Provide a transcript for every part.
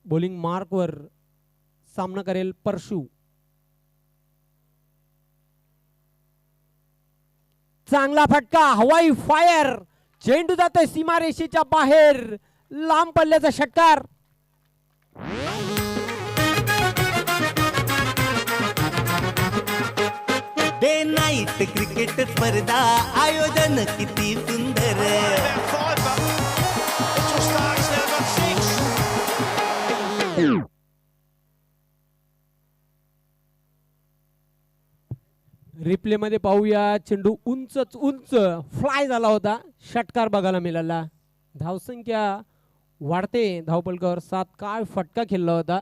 Bowling मार्कवर सामना करेल परशु. चांगला फटका, हवाई फायर, चेंडू जातोय सीमारेषेच्या बाहेर, लांब पल्ल्याचा षटकार. डे नाईट क्रिकेट स्पर्धा आयोजन किती सुंदर. रिप्ले मध्ये पाहूया, चेंडू उंचच उंच फ्लाय झाला होता, षटकार बघायला मिळाला. धावसंख्या वाढते धावपलकावर 7. काय फटका खेळला होता.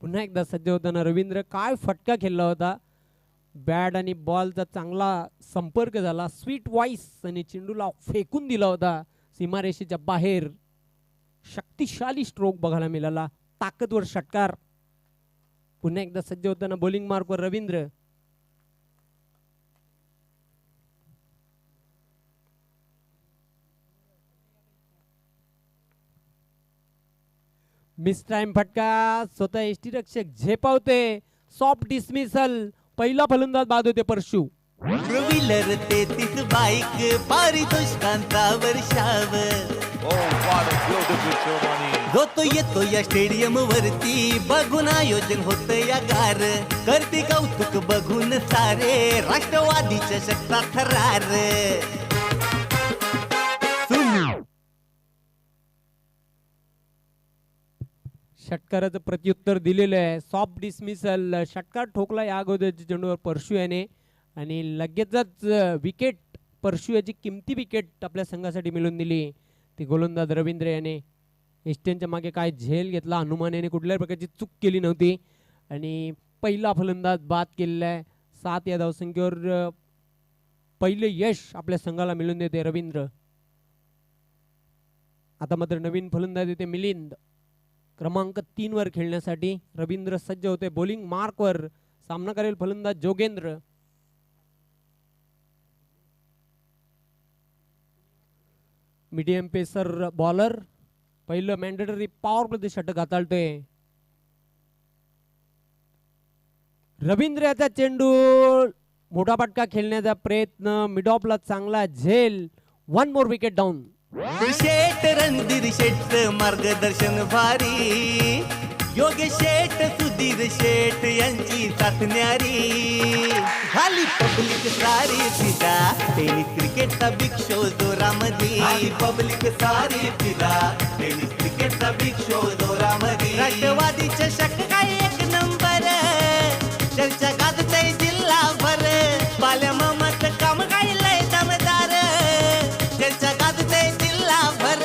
पुन्हा एकदा सज्ज होताना रवींद्र, काय फटका खेळला होता. बॅट आणि बॉलचा चांगला संपर्क झाला, स्वीट वॉइस, आणि चेंडूला फेकून दिला होता सीमारेषेच्या बाहेर. शक्तिशाली स्ट्रोक बघायला मिळाला, ताकदवर षटकार. पुन्हा एकदा सज्ज होताना बॉलिंग मार्कवर रवींद्र. मिस टाइम फटका, स्वतः यष्टीरक्षक झेपावते, सॉफ्ट डिसमिसल. पहिला फलंदाज बाद होते परशु. व्हीलर 33 बाईक, पारितोषिकांचा वर्षाव. होतो येतो या स्टेडियम वरती, बघून आयोजन होत या गार. करते कौतुक बघून सारे, राष्ट्रवादीच्या शक्ता थरार. षटकाराचं प्रत्युत्तर दिलेलं आहे, सॉफ्ट डिसमिसल. षटकार ठोकला या अगोदरच्या चेंडूवर परशु याने, आणि लगेचच विकेट, परशु याची किमती विकेट आपल्या संघासाठी मिळवून दिली ती गोलंदाज रवींद्र याने. एस्टेनच्या मागे काय झेल घेतला, हनुमान याने कुठल्याही प्रकारची चूक केली नव्हती, आणि पहिला फलंदाज बाद केलेला आहे. 7 या धावसंख्येवर पहिले यश आपल्या संघाला मिळवून देते रवींद्र. आता मात्र नवीन फलंदाज येते मिलिंद, क्रमांक 3 वर खेळण्यासाठी. रवींद्र सज्ज होते बॉलिंग मार्कवर, सामना करेल फलंदाज जोगेंद्र. मीडियम पेसर बॉलर, पहिलं मॅन्डेटरी पॉवर प्ले षटक हाताळतोय रवींद्र. याचा चेंडू, मोठा फटका खेळण्याचा प्रयत्न, मिड ऑफला चांगला झेल. 1 मोर विकेट डाऊन. शेठ रणधीर शेठ मार्गदर्शन भारी, योगेश शेठ, सुधीर शेठ यांची साथ न्यारी. खाली पब्लिक सारी फिदा, टेनिस क्रिकेटचा बिग शो जोरामध्ये. पब्लिक सारी फिदा, टेनिस क्रिकेटचा बिग शो जोरामध्ये. राष्ट्रवादीच्या शक काय एक नंबर, चर्चा गाजतय जिल्हा भर. बाल्या मामाच काम काय लय दमदार, चर्चा गाजतय जिल्हा भर.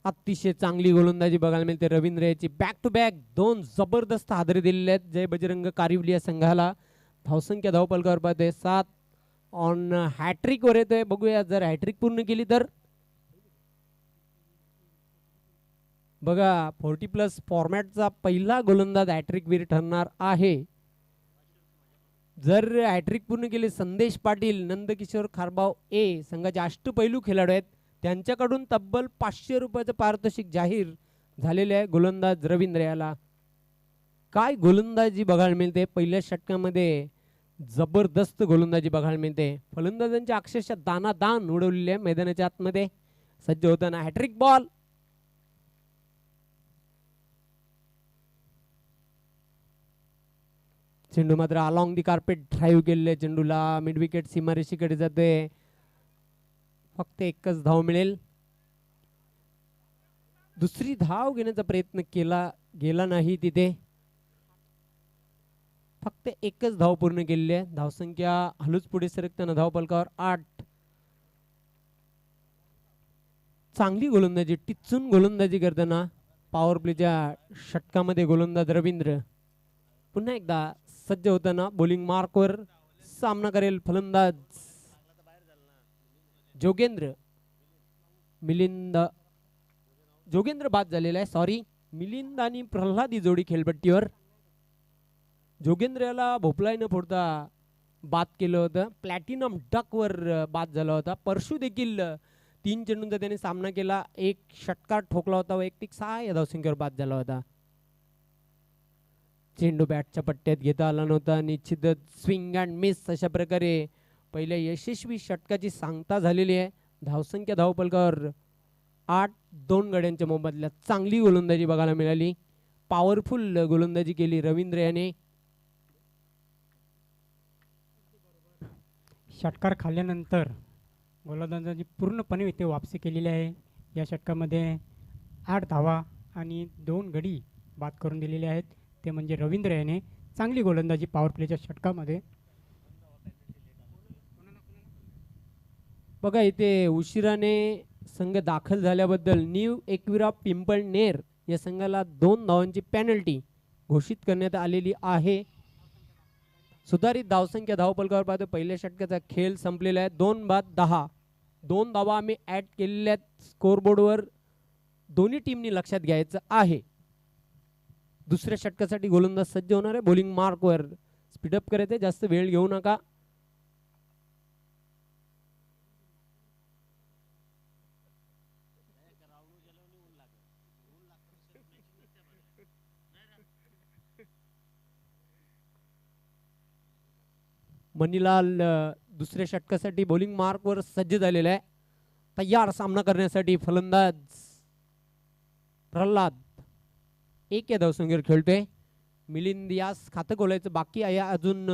अतिशय चांगली गोलंदाजी बघायला मिळते रवींद्र याची. बॅक टू बॅक 2 जबरदस्त हादरे दिलेले आहेत जय बजरंग कारिवली या संघाला. धावसंख्या धावपलकावर पाहते 7 ऑन हॅट्रिक वर येतोय. बघूया जर हॅट्रिक पूर्ण केली तर. बघा 40+ फॉर्मॅटचा पहिला गोलंदाज हॅट्रिक वीर ठरणार आहे. जर हॅट्रिक पूर्ण केली, संदेश पाटील, नंदकिशोर खारबाव ए संघाचे अष्टपैलू खेळाडू आहेत, त्यांच्याकडून तब्बल 500 रुपयाचं पारितोषिक जाहीर झालेले आहे गोलंदाज रवींद्र याला. काय गोलंदाजी बघायला मिळते पहिल्या षटकामध्ये, जबरदस्त गोलंदाजी बघायला मिळते. फलंदाजांच्या अक्षरशः दानादान उडवलेले आहे मैदानाच्या आतमध्ये. सज्ज होताना हॅट्रिक बॉल. चेंडू मात्र अलॉंग दी कार्पेट ड्राईव्ह केलेले चेंडूला, मिड विकेट सीमारेषेकडे जाते. फक्त एकच धाव मिळेल. दुसरी धाव घेण्याचा प्रयत्न केला गेला नाही तिथे. फक्त एकच धाव पूर्ण केलेली आहे. धावसंख्या हलूच पुढे सरकताना धावपलकावर 8. चांगली गोलंदाजी, टिचून गोलंदाजी करताना पॉवर प्लेच्या षटकामध्ये गोलंदाज रवींद्र. पुन्हा एकदा सज्ज होताना बॉलिंग मार्कवर सामना करेल फलंदाज जोगेंद्र. मिलिंद, जोगेंद्र बाद झालेला आहे, सॉरी. मिलिंद आणि प्रल्हाद ही जोडी खेळपट्टीवर. जोगेंद्र याला भोपळाही न फोडता बाद केलं होतं. प्लॅटिनम डकवर बाद झाला होता. परशु देखील 3 चेंडूंचा त्याने सामना केला. एक षटकार ठोकला होता. वैयक्तिक 6 या धावसंख्येवर बाद झाला होता. चेंडू बॅटच्या पट्ट्यात घेता आला नव्हता. निश्चितच स्विंग अँड मिस अशा प्रकारे पहिल्या यशस्वी षटकाची सांगता झालेली आहे. धावसंख्या धावपलकावर 8, 2 गड्यांच्या मोबदल्यात चांगली गोलंदाजी बघायला मिळाली. पॉवरफुल गोलंदाजी केली रवींद्र याने. षटकार खाल्ल्यानंतर गोलंदाजांनी पूर्णपणे इथे वापसी केलेली आहे. या षटकामध्ये 8 धावा आणि 2 गडी बाद करून दिलेले आहेत. ते म्हणजे रवींद्र याने चांगली गोलंदाजी पॉवर प्लेच्या षटकामध्ये. बघा इथे उशिराने संघ दाखल झाल्याबद्दल न्यू एकविरा पिंपळनेर या संघाला 2 धावांची पेनल्टी घोषित करण्यात आलेली आहे. सुधारित धावसंख्या धावपलकावर पाहतो पहिल्या षटकाचा खेळ संपलेला आहे. 2 बाद 10. 2 धावा आम्ही ॲड केलेल्या आहेत स्कोरबोर्डवर. दोन्ही टीमनी लक्षात घ्यायचं आहे. दुसऱ्या षटकासाठी गोलंदाज सज्ज होणार आहे. बॉलिंग मार्कवर स्पीडअप करायचे, जास्त वेळ घेऊ नका. मनीलाल दुसऱ्या षटकासाठी बॉलिंग मार्कवर सज्ज झालेला आहे. तयार सामना करण्यासाठी फलंदाज प्रल्हाद 1 या धावसंख्येवर खेळतोय. मिलिंद यास खातं खोलायचं बाकी आहे अजून.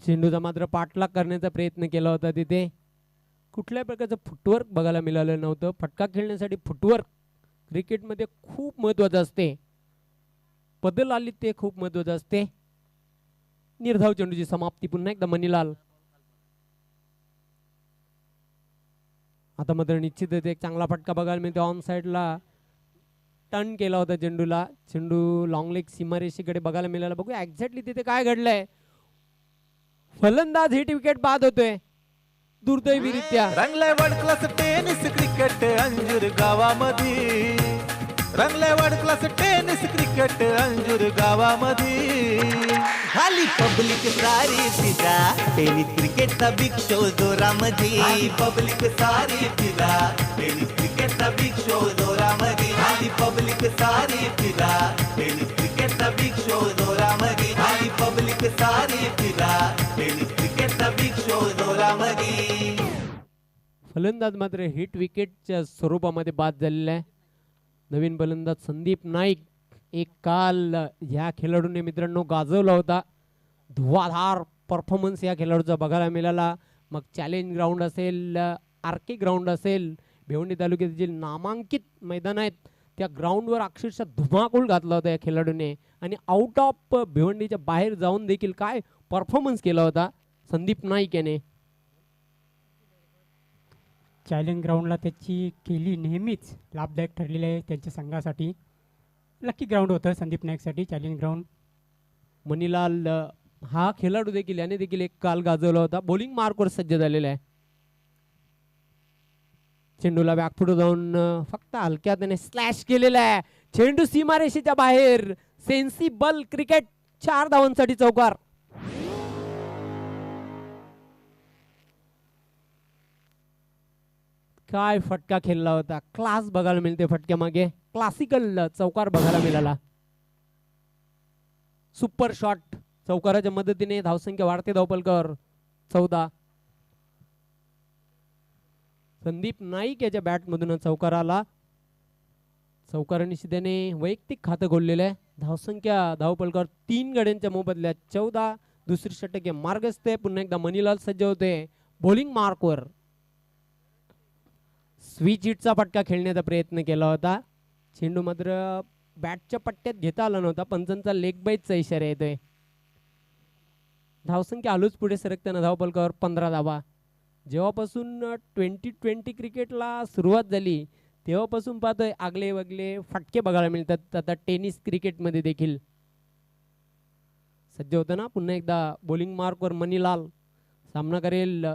चेंडूचा मात्र पाठलाग करण्याचा प्रयत्न केला होता. तिथे कुठल्याही प्रकारचं फुटवर्क बघायला मिळालं नव्हतं. फटका खेळण्यासाठी फुटवर्क क्रिकेटमध्ये खूप महत्त्वाचं असते. बदल आली ते खूप महत्त्वाचं असते. निर्धाव चेंडूची समाप्ती पुन्हा एकदा मनीलाल. आता मात्र निश्चितच एक चांगला फटका बघायला मिळतो. ऑन साईडला टर्न केला होता चेंडूला. चेंडू लॉंग लेग सीमारेषेकडे बघायला मिळाला. बघूया एक्झॅक्टली तिथे काय घडलंय. फलंदाज हिट विकेट बाद होतोय दुर्दैवीरित्या. रंगलाय world class tennis cricket Anjur गावामध्ये. रंगलाय world class tennis cricket Anjur गावामध्ये. खाली पब्लिक सारी फिरा टेनिस क्रिकेटचा बिग शो जोरामध्ये. पब्लिक सारी फिरा टेनिस क्रिकेटचा बिग शो जोरामध्ये. खाली पब्लिक सारी फिरा टेनिस क्रिकेटचा बिग शो जोरामध्ये. खाली पब्लिक सारी फिरा टेनिस क्रिकेटचा बिग शो जोरामध्ये. फलंदाज मात्र हिट विकेटच्या स्वरूपामध्ये बाद झालेला आहे. नवीन फलंदाज संदीप नाईक. एक काल ह्या खेळाडूने मित्रांनो गाजवला होता. धुवाधार परफॉर्मन्स या खेळाडूचा बघायला मिळाला. मग चॅलेंज ग्राउंड असेल, आरके ग्राउंड असेल, भिवंडी तालुक्यात जे नामांकित मैदान आहेत त्या ग्राउंडवर अक्षरशः धुमाकूळ घातला होता या खेळाडूने. आणि आउट ऑफ भिवंडीच्या बाहेर जाऊन देखील काय परफॉर्मन्स केला होता संदीप नाईक याने. चॅलेंज ग्राउंडला त्याची केली नेहमीच लाभदायक ठरलेली आहे त्यांच्या संघासाठी. लकी ग्राउंड होतं संदीप नाईकसाठी चॅलेंज ग्राउंड. मनीलाल हा खेळाडू देखील याने देखील एक काल गाजवला होता. बॉलिंग मार्कवर सज्ज झालेला आहे. चेंडूला बॅकफुट जाऊन फक्त हलक्यात त्याने स्लॅश केलेला आहे. चेंडू सीमारेषेच्या बाहेर. Sensible cricket. 4 धावांसाठी चौकार. काय फटका खेळला होता. क्लास बघायला मिळते फटक्यामागे. क्लासिकल चौकार बघायला मिळाला. Super shot. चौकाराच्या मदतीने धावसंख्या वाढते धावपलकावर 14. संदीप नाईक याच्या बॅटमधून चौकार आला. चौकाराने त्याने वैयक्तिक खातं खोललेलं आहे. धावसंख्या धावपलकावर 3 गड्यांच्या मोबदल्यात 14. दुसरी षटक मार्गस्थ आहे. पुन्हा एकदा मनीलाल सज्ज होते बॉलिंग मार्कवर. स्विच हिटचा फटका खेळण्याचा प्रयत्न केला होता. चेंडू मात्र बॅटच्या पट्ट्यात घेता आला नव्हता. पंचांचा लेग बाईटचा इशारा येतोय. धावसंख्या आलोच पुढे सरकताना धावपलकावर 15 धावा. जेव्हापासून 2020 क्रिकेटला सुरुवात झाली तेव्हापासून पाहतोय आगले वगले फटके बघायला मिळतात. आता टेनिस क्रिकेटमध्ये देखील. सज्ज होतं ना पुन्हा एकदा बॉलिंग मार्कवर मनीलाल. सामना करेल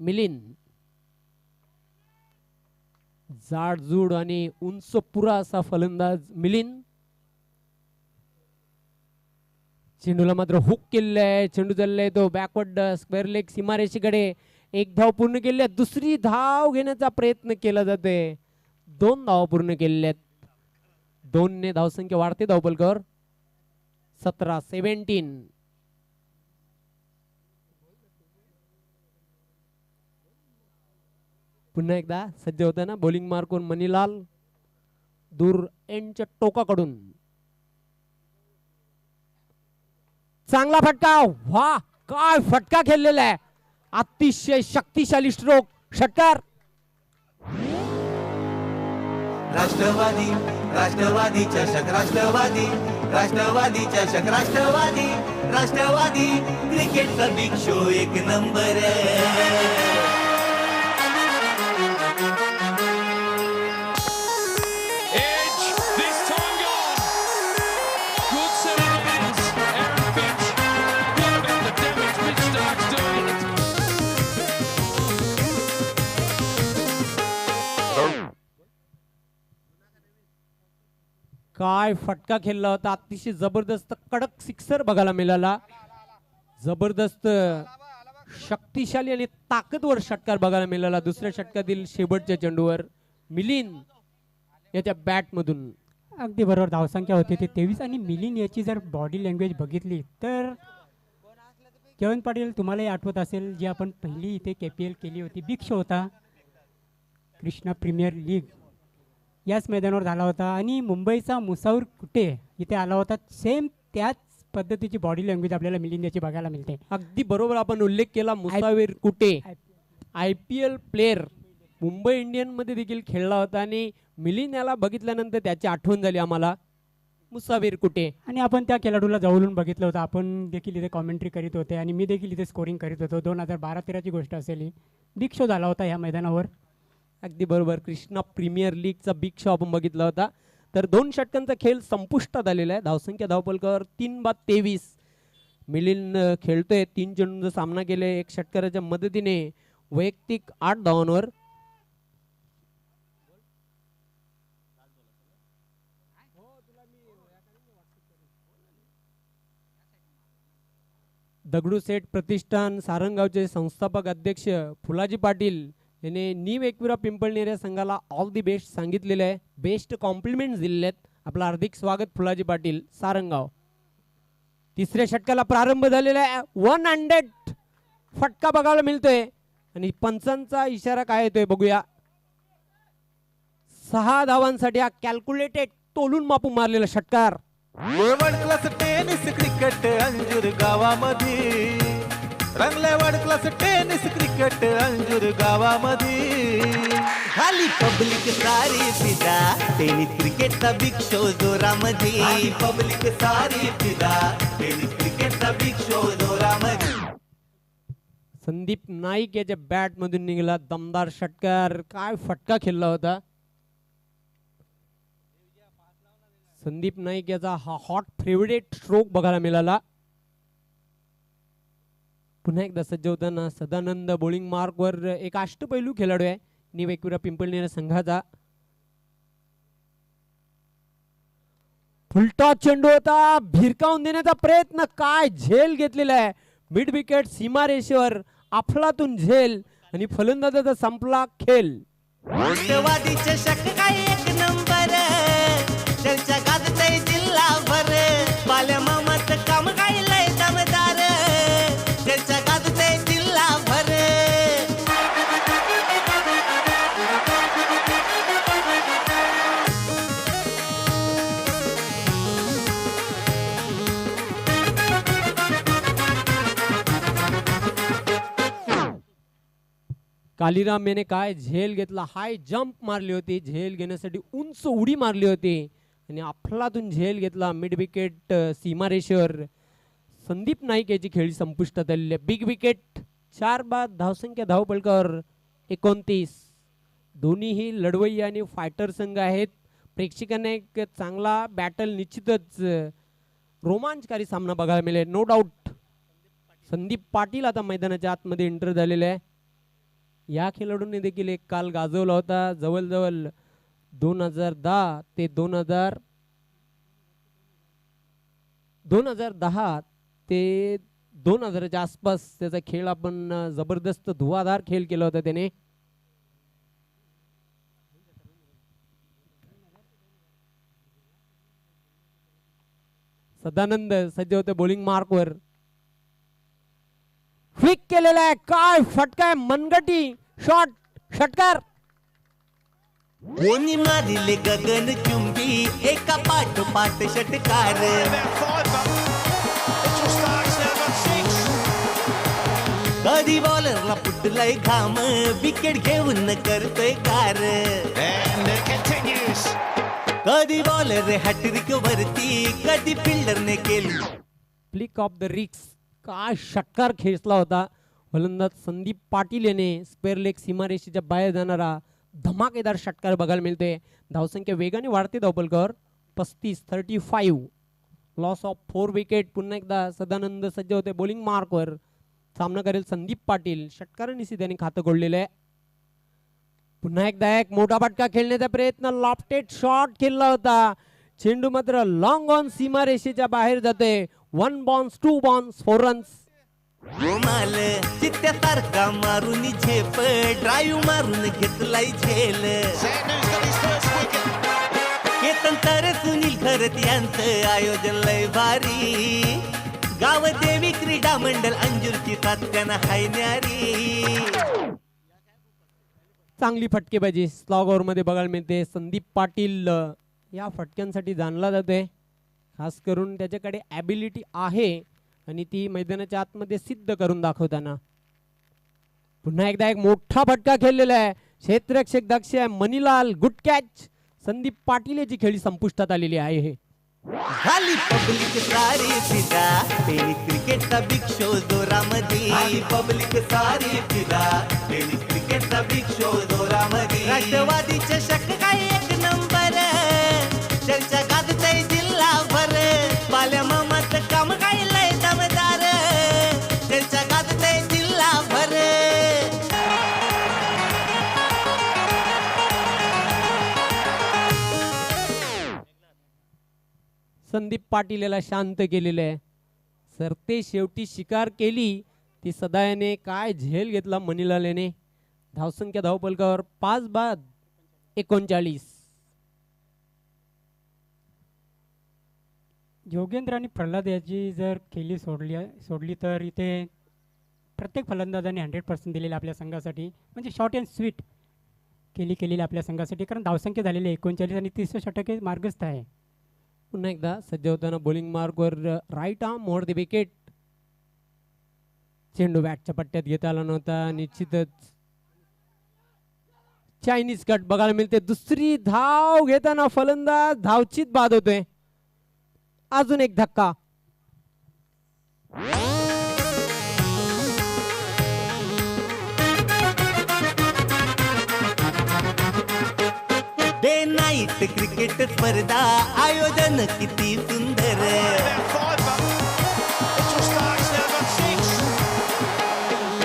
मिलिंद. जाडजूड आणि उंच पुरा असा फलंदाज मिलिंद. चेंडूला मात्र हुक केलेला आहे. चेंडू चाललाय तो बॅकवर्ड स्क्वेअर लेग सीमारेषेकडे. एक धाव पूर्ण केली आहे. दुसरी धाव घेण्याचा प्रयत्न केला जातोय. 2 धावा पूर्ण केलेल्या आहेत. 2 ने धावसंख्या वाढते धावपलकावर. 17-17. पुन्हा एकदा सज्ज होता ना बॉलिंग मार्कून मनीलाल दूर एंडच्या टोकाकडून. चांगला फटका. वा काय फटका खेळलेला आहे. अतिशय शक्तिशाली स्ट्रोक. षटकार. राष्ट्रवादी राष्ट्रवादी चषक राष्ट्रवादी राष्ट्रवादी चषक राष्ट्रवादी राष्ट्रवादी क्रिकेटचा बिग शो एक number. Edge, this time gone. Good set of hands. Aaron Finch. What about the damage Mitch Stark's doing? काय फटका खेळला होता. अतिशय जबरदस्त कडक सिक्सर बघायला मिळाला. जबरदस्त शक्तिशाली आणि ताकदवर षटकार बघायला मिळाला दुसऱ्या षटकातील शेवटच्या चेंडूवर मिलिंद याच्या बॅट मधून. अगदी बरोबर. धावसंख्या होती ते 23 आणि मिलिंद याची जर बॉडी लँग्वेज बघितली तर केवण पाटील तुम्हालाही आठवत असेल जी आपण पहिली इथे KPL केली होती. बिग शो होता. कृष्णा प्रीमियर लीग याच मैदानावर झाला होता आणि मुंबईचा मुसाऊर कुटे इथे आला होता. सेम त्याच पद्धतीची बॉडी लँग्वेज आपल्याला मिलिंद याची बघायला मिळते. अगदी बरोबर आपण उल्लेख केला. मुसावीर कुटे IPL प्लेयर मुंबई इंडियन मध्ये देखील खेळला होता आणि मिलिंद याला बघितल्यानंतर त्याची आठवण झाली आम्हाला. मुसावीर कुटे. आणि आपण त्या खेळाडूला जवळून बघितलं होतं. आपण देखील इथे कॉमेंट्री करीत होते आणि मी देखील इथे स्कोरिंग करीत होतो. 2012-13ची गोष्ट असेल ही. बिग शो झाला होता ह्या मैदानावर. अगदी बरोबर. कृष्णा प्रीमियर लीगचा बिग शो आपण बघितला होता. तर 2 षटकांचा खेळ संपुष्टात आलेला आहे. धावसंख्या धावपलकावर 3/23. मिलिंद खेळतोय. 3 चेंडूंचा सामना केलाय. 1 षटकाराच्या मदतीने वैयक्तिक 8 धावांवर. दगडूशेठ प्रतिष्ठान सारंगावचे संस्थापक अध्यक्ष फुलाजी पाटील याने नीव एकविरा पिंपळनेर या संघाला ऑल दी बेस्ट सांगितलेले आहे. बेस्ट कॉम्प्लिमेंट्स दिलेले आहेत. आपलं हार्दिक स्वागत फुलाजी पाटील सारंगाव. तिसऱ्या षटकाला प्रारंभ झालेला आहे. 100 फटका बघायला मिळतोय आणि पंचांचा इशारा काय येतोय बघूया. 6 धावांसाठी हा कॅल्क्युलेटेड तोलून मापून मारलेला षटकार. World class tennis cricket Anjur गावामध्ये रंगले. World class tennis cricket Anjur गावामध्ये खाली पब्लिक सारी फिदा टेनिस क्रिकेटचा बिग शो जोरामध्ये. पब्लिक सारी फिदा टेनिस क्रिकेटचा बिग शो जोरामध्ये. संदीप नाईक याच्या बॅट मधून निघाला दमदार षटकार. काय फटका खेळला होता. संदीप नाईक याचा हा हॉट फेवरेट स्ट्रोक बघायला मिळाला. पुन्हा एकदा सज्ज होताना सदानंद बॉलिंग मार्क वर. एक अष्टपैलू खेळाडू आहे नीव एकविरा पिंपळनेर संघाचा. फुलटॉस चेंडू होता. भिरकावून देण्याचा प्रयत्न. काय झेल घेतलेला आहे. मिड विकेट सीमारेषेवर अफलातून झेल आणि फलंदाजाचा संपला खेळ. राष्ट्रवादी चषक काय एक नंबर. चर्चा गाजतय जिल्हाभर. बाल्या मामाचं काम काय लय दमदार. चर्चा गाजतय जिल्हाभर. कालीराम याने काय झेल घेतला. हाय जंप मारली होती. झेल घेण्यासाठी उंच उडी मारली होती आणि अफलातून झेल घेतला. मिड विकेट सीमारेषेवर. संदीप नाईक याची खेळी संपुष्टात आलेली आहे. बिग विकेट 4 बाद. धावसंख्या धावपलकावर 29. दोन्हीही लढवय्ये आणि फायटर संघ आहेत. प्रेक्षकांना एक चांगला बॅटल निश्चितच रोमांचकारी सामना बघायला मिळेल नो डाऊट. संदीप पाटील आता मैदानाच्या आतमध्ये एंटर झालेले आहे. या खेळाडूंनी देखील एक काल गाजवला होता. जवळजवळ 2010 ते 2010 ते 2000च्या आसपास त्याचा खेळ आपण जबरदस्त धुवाधार खेळ केला होता त्याने. सदानंद सज्ज होते बॉलिंग मार्कवर. क्विक केलेला आहे, काय फटका आहे, मनगटी शॉट, षटकार. कोणी मारिले गगन चुंबी एका पाठोपाठ षटकार. कधी बॉलरला फुटलाय घाम विकेट घेऊन करतोय कार. कधी बॉलर हॅट्रिक वरती कधी फिल्डरने केली. फ्लिक ऑफ द रिक्स, काय षटकार खेचला होता फलंदाज संदीप पाटील याने. स्पेअर लेग सीमारेषेच्या बाहेर जाणारा धमाकेदार षटकार बघायला मिळते. धावसंख्या वेगाने वाढते धावपलकावर 35-35. Loss of 4 wicket. पुन्हा एकदा सदानंद सज्ज होते बॉलिंग मार्कवर. सामना करेल संदीप पाटील. षटकारांनी त्याने खातं कोडलेलं आहे. पुन्हा एकदा एक मोठा फटका खेळण्याचा प्रयत्न, लॉफ्टेड शॉट खेळला होता. चेंडू मात्र लॉंग ऑन सीमारेषेच्या बाहेर जाते. 1 बॉन्स 2 बॉन्स 4 रन्स. गोमाल चित्त्यासारखा मारून झेप ड्राईव्ह मारून घेतलाय झेल. केतन तर सुनील खरत यांचं आयोजन लय भारी. गाव देवी क्रीडा मंडळ अंजूरची तात्यानं हाय न्यारी. चांगली फटकेबाजी स्लॉग ओव्हर मध्ये बघायला मिळते. संदीप पाटील या फटक्यांसाठी जाणला जातोय. खास करून त्याच्याकडे ॲबिलिटी आहे आणि ती मैदानाच्या आतमध्ये सिद्ध करून दाखवताना. पुन्हा एकदा एक मोठा फटका खेळलेला आहे. क्षेत्ररक्षक दक्ष आहे मनीलाल. Good catch. संदीप पाटील याची खेळी संपुष्टात आलेली आहे. झाली पब्लिक सारी फिदा टेनिस क्रिकेटचा बिग शो जोरामध्ये. पब्लिक सारी फिदा टेनिस क्रिकेटचा बिग शो जोरामध्ये. राष्ट्रवादी चषक काय एक नंबर चर्चा गाजतय जिल्हाभर. बाल्या मामाचं काम काय लय दमदार चर्चा गाजतय जिल्हाभर. संदीप पाटील याला शांत केलेलं आहे. सरते शेवटी शिकार केली ती सदायाने. काय झेल घेतला मनीलाल याने. धावसंख्या धावपलकावर 5 बाद 39. योगेंद्र आणि प्रल्हाद याची जर खेळी सोडली तर इथे प्रत्येक फलंदाजाने 100% दिलेले आपल्या संघासाठी. म्हणजे शॉर्ट अँड स्वीट केलेली आपल्या संघासाठी. कारण धावसंख्या झालेली 39 आणि 30 षटके मार्गस्थ आहे. पुन्हा एकदा सज्ज होताना बॉलिंग मार्कवर right arm over the wicket. चेंडू बॅटच्या पट्ट्यात घेता आला नव्हता. निश्चितच चायनीज कट बघायला मिळते. दुसरी धाव घेताना फलंदाज धावचीत बाद होतोय. अजून एक धक्का. डे नाईट क्रिकेट स्पर्धा आयोजन किती सुंदर.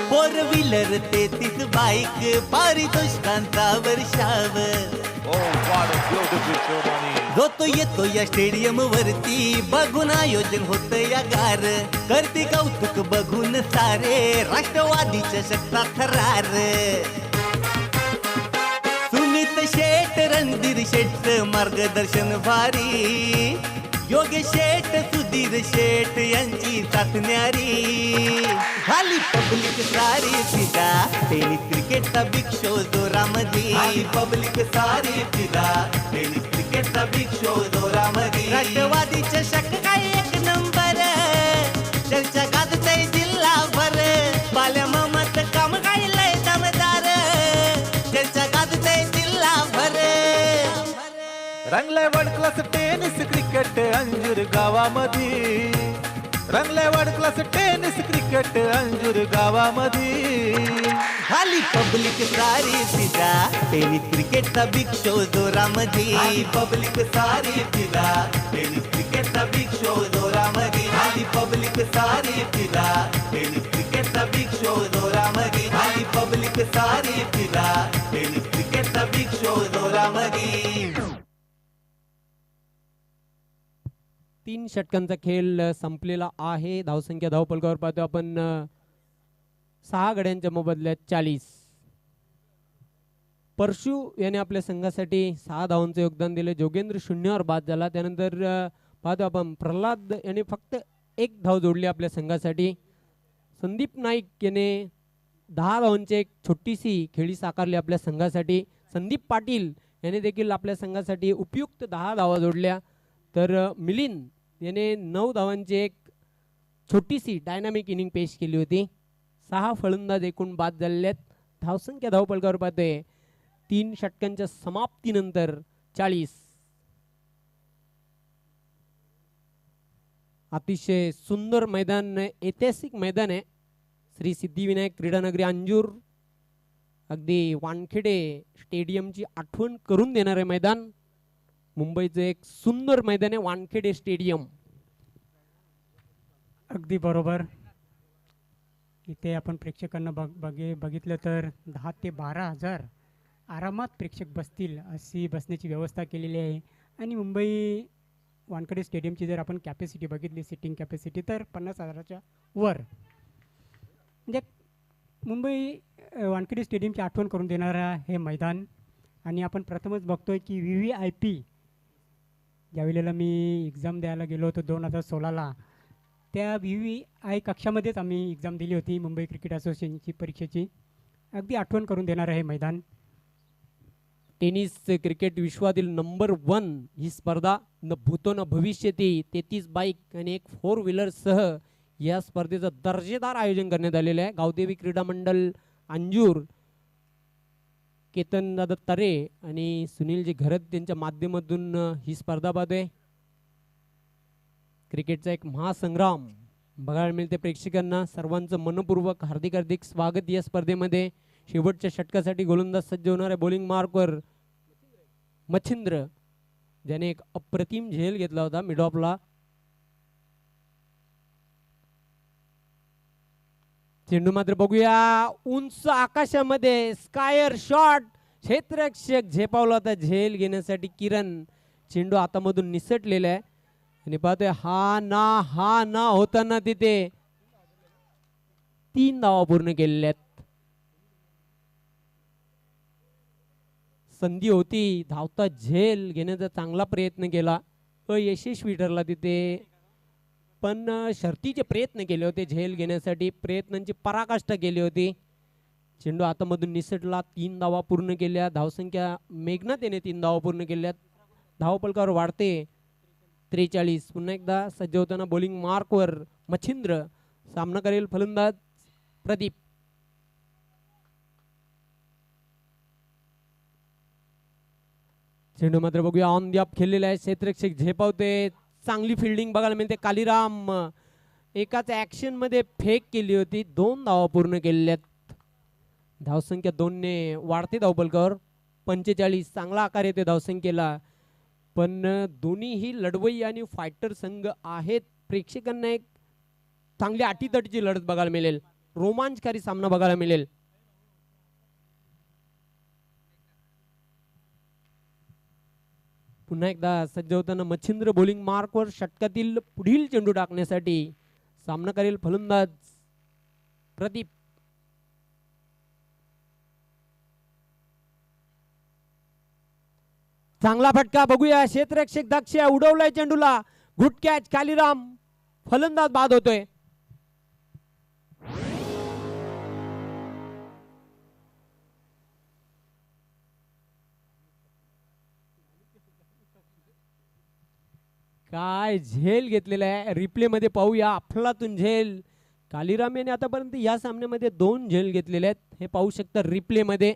फोर व्हीलर 33 बाईक पारितोषिकांचा वर्षाव. जो तो येतो या स्टेडियम वरती बघून आयोजन होत या गार. करते कौतुक बघून सारे राष्ट्रवादीच्या शक्ता थरार. सुमित शेठ रणधीर शेठ मार्गदर्शन भारी. योगेश शेठ सुधीर शेठ यांची साथ न्यारी. झाली पब्लिक सारी फिदा टेनिस क्रिकेटचा बिग शो जोरामध्ये. पब्लिक सारी फिदा टेनिस क्रिकेटचा बिग शो जोरामध्ये. राष्ट्रवादी चषक काय एक नंबर चर्चा गाजतय जिल्हाभर. बाल्या मामाचं काम काय लय दमदार चर्चा गाजतय जिल्हाभर. रंगलाय world class tennis cricket Anjur गावामध्ये. रंगलाय world class tennis cricket Anjur गावामध्ये. झाली पब्लिक सारी फिदा टेनिस क्रिकेटचा बिग शो जोरामध्ये. पब्लिक सारी फिदा टेनिस क्रिकेटचा बिग शो जोरामध्ये. झाली पब्लिक सारी फिदा टेनिस क्रिकेटचा बिग शो जोरामध्ये. झाली पब्लिक सारी फिदा टेनिस क्रिकेटचा बिग शो जोरामध्ये. 3 षटकांचा खेळ संपलेला आहे. धावसंख्या धावपलकावर पाहतो आपण 6 गड्यांच्या मोबदल्यात 40. परशु याने आपल्या संघासाठी 6 धावांचं योगदान दिले. जोगेंद्र शून्यावर बाद झाला. त्यानंतर पाहतो आपण प्रल्हाद याने फक्त 1 धाव जोडली आपल्या संघासाठी. संदीप नाईक याने 10 धावांची एक छोटीशी खेळी साकारली आपल्या संघासाठी. संदीप पाटील याने देखील आपल्या संघासाठी उपयुक्त 10 धावा जोडल्या. तर मिलिंद याने 9 धावांची एक छोटीशी डायनामिक इनिंग पेश केली होती. 6 फलंदाज एकूण बाद झालेले आहेत. धावसंख्या धावपलकावर पाहतोय 3 षटकांच्या समाप्तीनंतर 40. अतिशय सुंदर मैदान, ऐतिहासिक मैदान आहे. श्री सिद्धिविनायक क्रीडानगरी अंजूर, अगदी वानखेडे स्टेडियमची आठवण करून देणारे मैदान. मुंबईचं एक सुंदर मैदान आहे वानखेडे स्टेडियम. अगदी बरोबर. इथे आपण प्रेक्षकांना बघितलं तर 10 ते 12 हजार आरामात प्रेक्षक बसतील अशी बसण्याची व्यवस्था केलेली आहे. आणि मुंबई वानखेडे स्टेडियमची जर आपण कॅपॅसिटी बघितली, सिटिंग कॅपॅसिटी, तर 50,000च्या वर. म्हणजे मुंबई वानखेडे स्टेडियमची आठवण करून देणारा हे मैदान. आणि आपण प्रथमच बघतोय की VVIP ज्यावेळेला मी एक्झाम द्यायला गेलो होतो 2016ला, त्या VVI कक्षामध्येच आम्ही एक्झाम दिली होती मुंबई क्रिकेट असोसिएशनची परीक्षेची. अगदी आठवण करून देणारं हे मैदान. टेनिस क्रिकेट विश्वातील नंबर 1 ही स्पर्धा न भूतो न भविष्यती 33 बाईक आणि एक 4 व्हीलरसह या स्पर्धेचं दर्जेदार आयोजन करण्यात आलेलं आहे. गावदेवी क्रीडा मंडळ अंजूर, केतन दादा तरे आणि सुनीलजी घरत यांच्या माध्यमातून ही स्पर्धा पाहतोय. क्रिकेटचा एक महासंग्राम बघायला मिळते प्रेक्षकांना. सर्वांचं मनपूर्वक हार्दिक हार्दिक स्वागत या स्पर्धेमध्ये. शेवटच्या षटकासाठी गोलंदाज सज्ज होणार आहे. बॉलिंग मार्कवर मच्छिंद्र, ज्याने एक अप्रतिम झेल घेतला होता मिड ऑफला. चेंडू मात्र बघूया उंच आकाशामध्ये स्कायर शॉट. क्षेत्ररक्षक झेपावला होता झेल घेण्यासाठी किरण. चेंडू हातामधून निसटलेला आहे आणि पाहतोय हा ना होताना तिथे 3 धावा पूर्ण केलेल्या आहेत. संधी होती, धावता झेल घेण्याचा चांगला प्रयत्न केला, अयशस्वी ठरला तिथे. पण शर्तीचे प्रयत्न केले होते झेल घेण्यासाठी, प्रयत्नांची पराकाष्ठा केली होती. चेंडू हातामधून निसटला, 3 धावा पूर्ण केल्या. धावसंख्या मेघनाथ याने 3 धावा पूर्ण केल्यात. धावपलकावर वाढते 43. पुन्हा एकदा सज्ज होताना बॉलिंग मार्कवर मच्छिंद्र. सामना करेल फलंदाज प्रदीप. चेंडू मात्र बघूया ऑन दी ऑफ खेळलेला आहे. क्षेत्ररक्षक झेपावते. चांगली फिल्डिंग बघायला मिळते. कालीराम एकाच ऍक्शन मध्ये फेक केली होती. 2 धावा पूर्ण केलेल्या. धावसंख्या 2 ने वाढते धावपलकावर 45. चांगला आकार येते धावसंख्येला. पण दोन्हीही लढवई आणि फायटर संघ आहेत. प्रेक्षकांना एक चांगली अटीतटीची लढत बघायला मिळेल. रोमांचकारी सामना बघायला मिळेल. पुन्हा एकदा सज्ज होताना मच्छिंद्र बॉलिंग मार्कवर षटकातील पुढील चेंडू टाकण्यासाठी. सामना करेल फलंदाज प्रदीप. चांगला फटका बघूया. क्षेत्ररक्षक दक्ष उडवलाय चेंडूला. Good catch. कालीराम फलंदाज बाद होतोय. काय झेल घेतलेला आहे. रिप्ले मध्ये पाहूया. अफलातून झेल. कालीराम याने आतापर्यंत या सामन्यामध्ये 2 झेल घेतलेले आहेत. हे पाहू शकता रिप्ले मध्ये.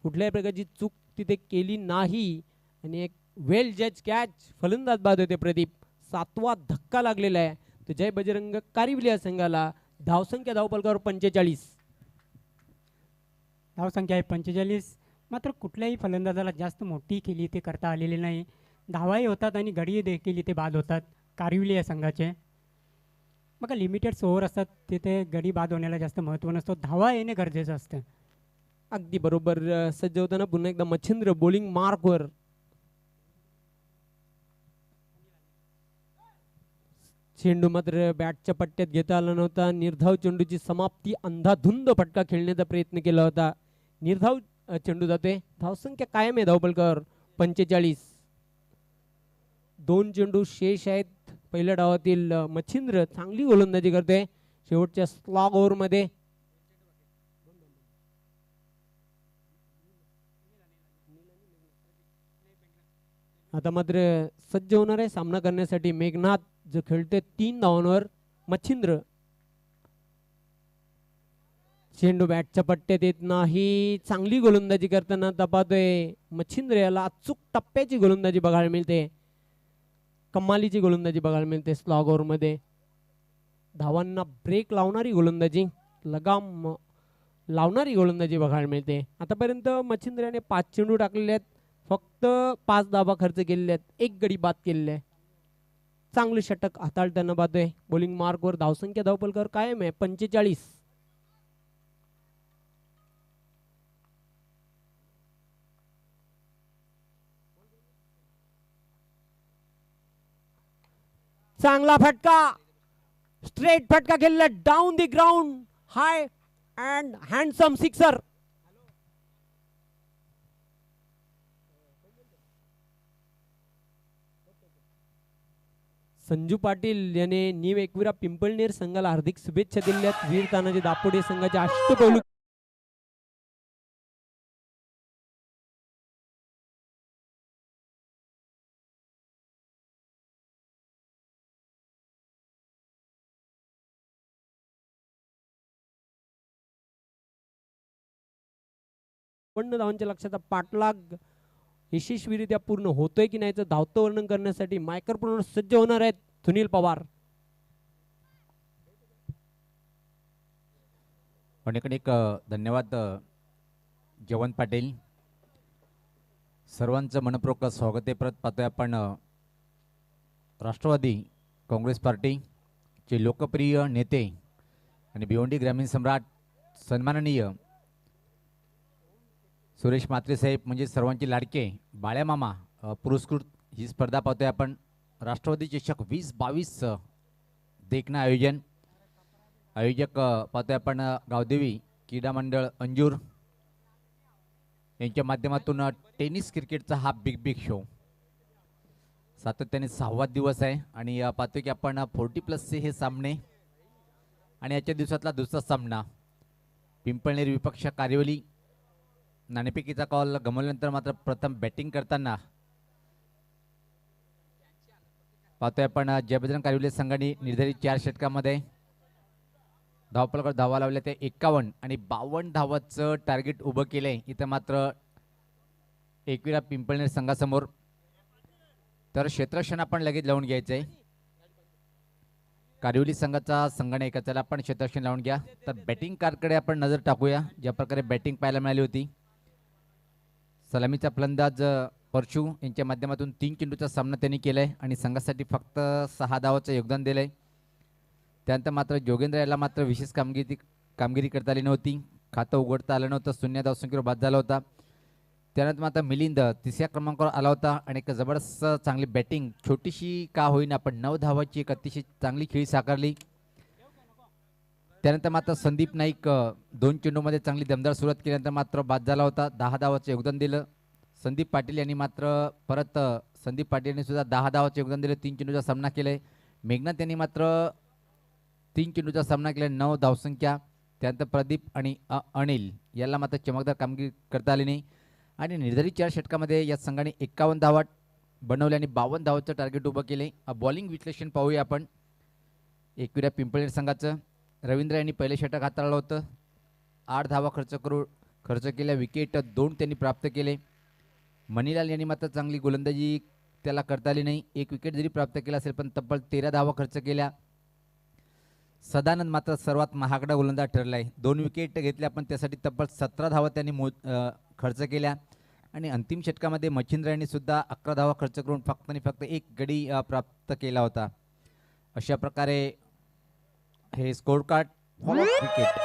कुठल्याही प्रकारची चूक तिथे केली नाही आणि एक वेल जज कॅच. फलंदाज बाद होते प्रदीप. 7वा धक्का लागलेला आहे तो जय बजरंग कारिवली या संघाला. धावसंख्या धावपलकावर 45. धावसंख्या आहे 45. मात्र कुठल्याही फलंदाजाला जास्त मोठी खेळी ते करता आलेली नाही. धावाही होतात आणि गडी देखील इथे बाद होतात कारिवली या संघाचे. बघा लिमिटेड ओव्हर असतात तिथे गडी बाद होण्याला जास्त महत्त्व नसतो. धावा येणे गरजेचं असतं. अगदी बरोबर. सज्ज होताना पुन्हा एकदा मच्छिंद्र बॉलिंग मार्कवर. चेंडू मात्र बॅटच्या पट्ट्यात घेता आला नव्हता. निर्धाव चेंडूची समाप्ती अंधाधुंद फटका खेळण्याचा प्रयत्न केला होता. निर्धाव चेंडू जाते. धावसंख्या कायम आहे धावपलकर 45. 2 चेंडू शेष आहेत पहिल्या डावातील. मच्छिंद्र चांगली गोलंदाजी करते शेवटच्या स्लॉग ओव्हर मध्ये. आता मात्र सज्ज होणार आहे सामना करण्यासाठी मेघनाथ जो खेळते 3 धावांवर. मच्छिंद्र चेंडू बॅटच्या पट्ट्यात येत नाही. चांगली गोलंदाजी करताना तपातोय मच्छिंद्र. याला अचूक टप्प्याची गोलंदाजी बघायला मिळते. कमालीची गोलंदाजी बघायला मिळते स्लॉग ओव्हर मध्ये. धावांना ब्रेक लावणारी गोलंदाजी, लगाम लावणारी गोलंदाजी बघायला मिळते. आतापर्यंत मच्छिंद्र याने 5 चेंडू टाकलेले आहेत. फक्त 5 धावा खर्च केलेले आहेत. 1 गडी बाद केलेले आहे. चांगले षटक हाताळताना पाहतोय. बॉलिंग मार्कवर धावसंख्या धावपलकर कायम आहे 45. चांगला फटका, स्ट्रेट फटका खेळला down the ground, high and handsome sixer. Sanju Patil याने न्यू एकविरा पिंपळनेर संघाला हार्दिक शुभेच्छा दिल्यात. वीर तानाजी दापोडे संघाच्या अष्टपैलू धावांच्या लक्षाचा पाठलाग यशस्वीरित्या पूर्ण होतोय की नाही धावतं वर्णन करण्यासाठी मायक्रोफोन सज्ज होणार आहेत सुनील पवार. अनेक धन्यवाद जयवंत पाटील. सर्वांचं मनपूर्वक स्वागत आहे. परत पाहतोय आपण राष्ट्रवादी काँग्रेस पार्टीचे लोकप्रिय नेते आणि भिवंडी ग्रामीण सम्राट सन्माननीय सुरेश म्हात्रे साहेब म्हणजे सर्वांचे लाडके बाळ्या मामा पुरस्कृत ही स्पर्धा पाहतोय आपण. राष्ट्रवादी चषक 2022 देखना आयोजन. आयोजक पाहतोय आपण गावदेवी क्रीडा मंडळ अंजूर यांच्या माध्यमातून टेनिस क्रिकेटचा हा बिग शो सातत्याने 6वा दिवस आहे. आणि पाहतोय की आपण 40+ हे सामने आणि याच्या दिवसातला दुसरा सामना पिंपळनेर विपक्ष कारिवली. नाणेफेकीचा कॉल गमावल्यानंतर मात्र प्रथम बॅटिंग करताना पाहतोय आपण जयबजरंग कारिवली संघाने निर्धारित 4 षटकामध्ये धावपलकर धावा लावल्या ते 51 आणि 52 धावाचं टार्गेट उभं केलंय. इथं मात्र एकविरा पिंपळनेर संघासमोर. तर क्षेत्रक्षण आपण लगेच लावून घ्यायचंय. कारिवली संघाचा संघाने एकाच्याला आपण क्षेत्रक्षण लावून घ्या. तर बॅटिंग कारकडे आपण नजर टाकूया. ज्या प्रकारे बॅटिंग पाहायला मिळाली होती. सलामीचा फलंदाज परशू यांच्या माध्यमातून 3 चेंडूचा सामना त्यांनी केलाय आणि संघासाठी फक्त 6 धावाचं योगदान दिलंय. त्यानंतर मात्र जोगेंद्र याला मात्र विशेष कामगिरी करता आली नव्हती. खातं उघडता आलं नव्हतं. 0 धावसंख्येवर बाद झाला होता. त्यानंतर मात्र मिलिंद 3ऱ्या क्रमांकावर आला होता आणि एक जबरदस्त चांगली बॅटिंग छोटीशी का होईना पण 9 धावाची एक अतिशय चांगली खेळी साकारली. त्यानंतर मात्र संदीप नाईक 2 चेंडूमध्ये चांगली दमदार सुरुवात केल्यानंतर मात्र बाद झाला होता. 10 धावाचं योगदान दिलं. संदीप पाटील यांनी मात्र परत संदीप पाटील यांनी सुद्धा 10 धावाचं योगदान दिलं. 3 चेंडूचा सामना केलाय. मेघनाथ यांनी मात्र 3 चेंडूचा सामना केला. 9 धावसंख्या. त्यानंतर प्रदीप आणि अनिल याला मात्र चमकदार कामगिरी करता आली नाही. आणि निर्धारित 4 षटकामध्ये या संघाने 51 धावा बनवल्या आणि 52 धावाचं टार्गेट उभं केले. बॉलिंग विश्लेषण पाहूया आपण एकविरा पिंपळनेर संघाचं. रवींद्र यांनी पहिले षटक हाताळलं होतं. 8 धावा खर्च केल्या. विकेट 2 त्यांनी प्राप्त केले. मणिलाल यांनी मात्र चांगली गोलंदाजी त्याला करता आली नाही. 1 विकेट जरी प्राप्त केला असेल पण तब्बल 13 धावा खर्च केल्या. सदानंद मात्र सर्वात महागडा गोलंदाज ठरलाय. 2 विकेट घेतल्या पण त्यासाठी तब्बल 17 धावा त्यांनी खर्च केल्या. आणि अंतिम षटकामध्ये मच्छिंद्र यांनी सुद्धा 11 धावा खर्च करून फक्त आणि फक्त 1 गडी प्राप्त केला होता. अशा प्रकारे हे स्कोर कार्ड क्रिकेट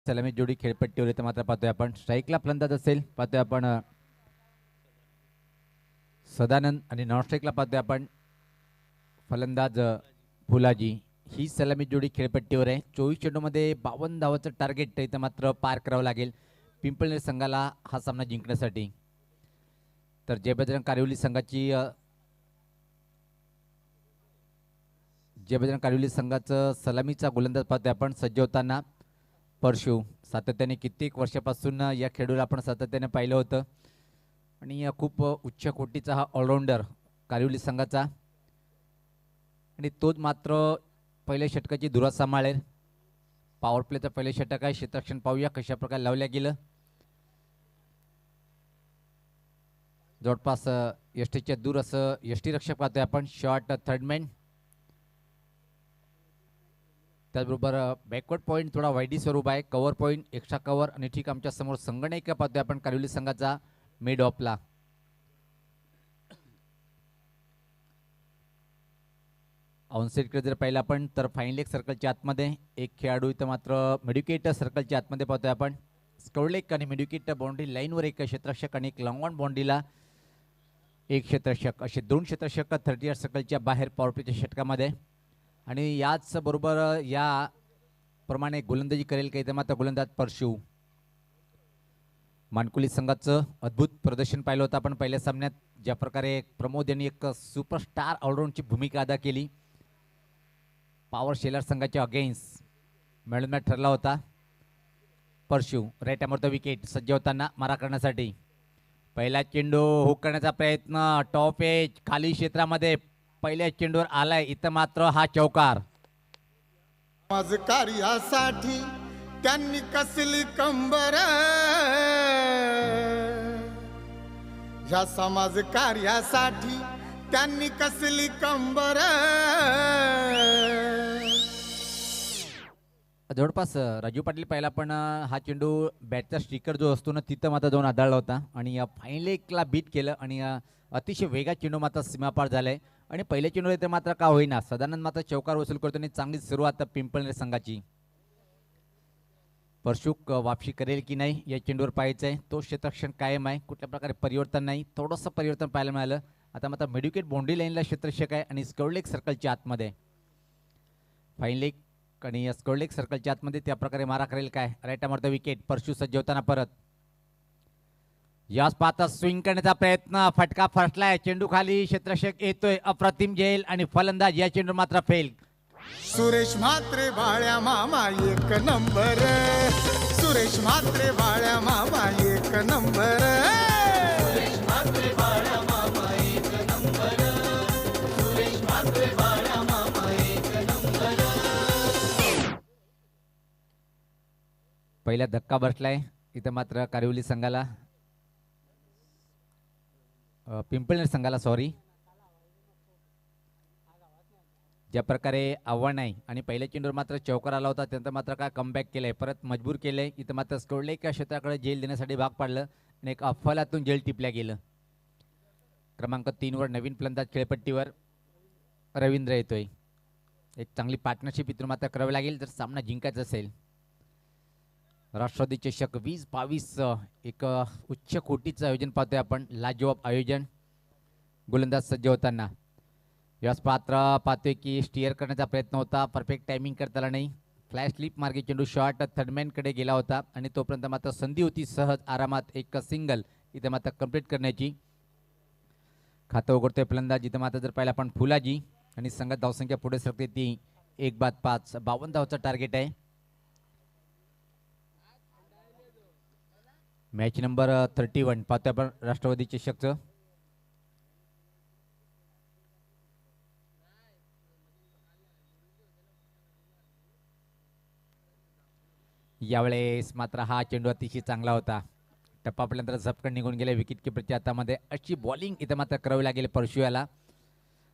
सलामी जोडी खेळपट्टीवर इथं मात्र पाहतोय आपण स्ट्राईकला फलंदाज असेल पाहतोय आपण सदानंद आणि नॉन स्ट्राईकला पाहतोय आपण फलंदाज फुलाजी. ही सलामी जोडी खेळपट्टीवर आहे. 24 चेंडूमध्ये 52 धावाचं टार्गेट इथं मात्र पार करावं लागेल पिंपळनेर संघाला हा सामना जिंकण्यासाठी. तर जय बजरंग कारिवली संघाचं सलामीचा गोलंदाज पाहतोय आपण सज्ज होताना परशु. सातत्याने कित्येक वर्षापासून या खेळाडूला आपण सातत्याने पाहिलं होतं आणि खूप उच्च कोटीचा हा ऑलराऊंडर कारिवली संघाचा आणि तोच मात्र पहिल्या षटकाची धुरा सांभाळेल. पॉवर प्लेचं पहिलं षटक आहे. क्षेत्ररक्षण पाहूया कशा प्रकारे लावल्या गेलं. जवळपास यष्टीच्या दूर असं यष्टीरक्षक पाहतोय आपण शॉर्ट थर्डमॅन. त्याचबरोबर बॅकवर्ड पॉईंट थोडा वायडी स्वरूप आहे. कव्हर पॉईंट एक्स्ट्रा कव्हर आणि ठीक आमच्या समोर संगणक पाहतोय आपण कारिवली संघाचा मिड ऑफला. ऑनसेटकडे जर पाहिलं आपण तर फाईन लेग सर्कलच्या आतमध्ये एक खेळाडू इथं मात्र मेड्युकेट सर्कलच्या आतमध्ये पाहतोय आपण. स्कवलेक आणि मेड्युकेट बाउंड्री लाईनवर एक क्षेत्ररक्षक आणि एक लॉंग ऑन बाउंड्रीला एक क्षेत्ररक्षक असे 2 क्षेत्ररक्षक 30 सर्कलच्या बाहेर पॉवर प्लेच्या षटकामध्ये. आणि याच बरोबर या प्रमाणे गोलंदाजी करेल का इथं मात्र गोलंदाज परशु. मानकुली संघाचं अद्भुत प्रदर्शन पाहिलं होतं आपण पहिल्या सामन्यात. ज्या प्रकारे प्रमोद यांनी एक सुपरस्टार ऑलराऊंडची भूमिका अदा केली. पॉवर शेलर संघाच्या अगेन्स्ट मॅन मॅच ठरला होता. परशु राईट अमोर द विकेट सज्ज होताना मारा करण्यासाठी. पहिला चेंडू हुक करण्याचा प्रयत्न टॉप एज खाली क्षेत्रामध्ये पहिल्या चेंडूवर आलाय. इथं मात्र हा चौकार. माझ कार्यासाठी त्यांनी कसली कंबर, ह्या समाज कार्यासाठी त्यांनी कसली कंबर. जवळपास राजू पाटील पहिला पण हा चेंडू बॅटचा स्टिकर जो असतो ना तिथं मात्र जाऊन आदळला होता आणि फाईन लेगला बीट केलं आणि अतिशय वेगात चेंडू मात्र सीमापार झालाय. आणि पहिल्या चेंडूला तर मात्र का होईना सदानंद मात्र चौकार वसूल करतो आणि चांगली सुरुवात पिंपळनेर संघाची. परशुक वापसी करेल की नाही या चेंडूवर पाहायचं आहे. तो क्षेत्ररक्षण कायम आहे. कुठल्या प्रकारे परिवर्तन नाही. थोडंसं परिवर्तन पाहायला मिळालं. आता मात्र मेड्युकेट बाउंड्री लाईनला क्षेत्ररक्षक आहे आणि स्कवलेक सर्कलच्या आतमध्ये फाईन लेग आणि स्कवलेक सर्कलच्या आतमध्ये त्या प्रकारे मारा करेल काय. राईट अमोर द विकेट परशु सज्ज होताना परत याच पाहता स्विंग करण्याचा प्रयत्न फटका फसलाय. चेंडू खाली क्षेत्ररक्षक येतोय अप्रतिम झेल आणि फलंदाज या चेंडू मात्र फेल. सुरेश म्हात्रे बाळ्या मामा एक नंबर, सुरेश म्हात्रे बाळ्या मामा एक नंबर. पहिला धक्का बसलाय इथं मात्र कारिवली संघाला पिंपळनेर संघाला सॉरी. ज्या प्रकारे आव्हान आहे आणि पहिल्या चेंडूवर मात्र चौकार आला होता त्यानंतर मात्र काय कमबॅक केलंय परत मजबूर केलंय. इथं मात्र स्कोडले एका क्षेत्राकडे जेल देण्यासाठी भाग पाडलं आणि एक अफलातून जेल टिपल्या गेलं. क्रमांक 3 वर नवीन फलंदाज खेळपट्टीवर रवींद्र येतोय. एक चांगली पार्टनरशिप इथून मात्र करावी लागेल जर सामना जिंकायचा असेल. राष्ट्रवादी चषक 2022 एक उच्च कोटीचं आयोजन पाहतोय आपण. लाजवाब आयोजन. गोलंदाज सज्ज होताना याच पात्र पाहतोय की स्टिअर करण्याचा प्रयत्न होता. परफेक्ट टायमिंग करता आला नाही. फ्लॅश स्लिप मार्गे चेंडू शॉर्ट थर्डमॅनकडे गेला होता आणि तोपर्यंत मात्र संधी होती सहज आरामात एक सिंगल इथे मात्र कंप्लीट करण्याची. खातं उघडतोय फलंदाज. इथं मात्र जर पाहिलं आपण फुलाजी आणि संघात धावसंख्या पुढे सरकते ती 1-5 52 धावचं टार्गेट आहे. मॅच नंबर 31 पाहतोय आपण राष्ट्रवादी चषकचं. यावेळेस मात्र हा चेंडू अतिशय चांगला होता. टप्पापर्यंत झपकन निघून गेले विकेट किपरच्या हातामध्ये. अशी बॉलिंग इथं मात्र करावी लागेल परशु याला.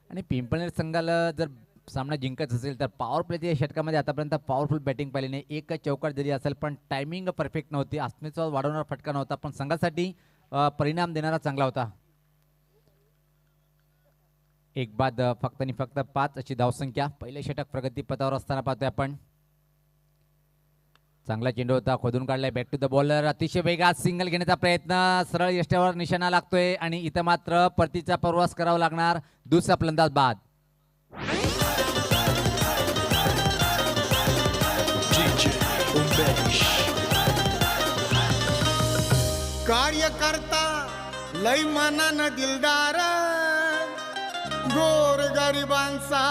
आणि पिंपळनेर संघाला जर सामना जिंकायचा असेल तर पॉवर प्लेच्या षटकामध्ये आतापर्यंत पॉवरफुल बॅटिंग पाहिली नाही. एक चौकार जरी असेल पण टायमिंग परफेक्ट नव्हती. आत्मविश्वास वाढवणारा फटका नव्हता पण संघासाठी परिणाम देणारा चांगला होता. एक बाद फक्त आणि फक्त 5 अशी धावसंख्या. पहिले षटक प्रगतीपथावर असताना पाहतोय आपण. चांगला चेंडू होता, खोदून काढलाय, बॅक टू द बॉलर, अतिशय वेगात सिंगल घेण्याचा प्रयत्न, सरळ यष्ट्यावर निशाणा लागतोय आणि इथं मात्र परतीचा प्रवास करावा लागणार. दुसरा फलंदाज बाद. DJ Umesh. कार्यकर्ता लय मनान दिलदार, गोर गरिबांचा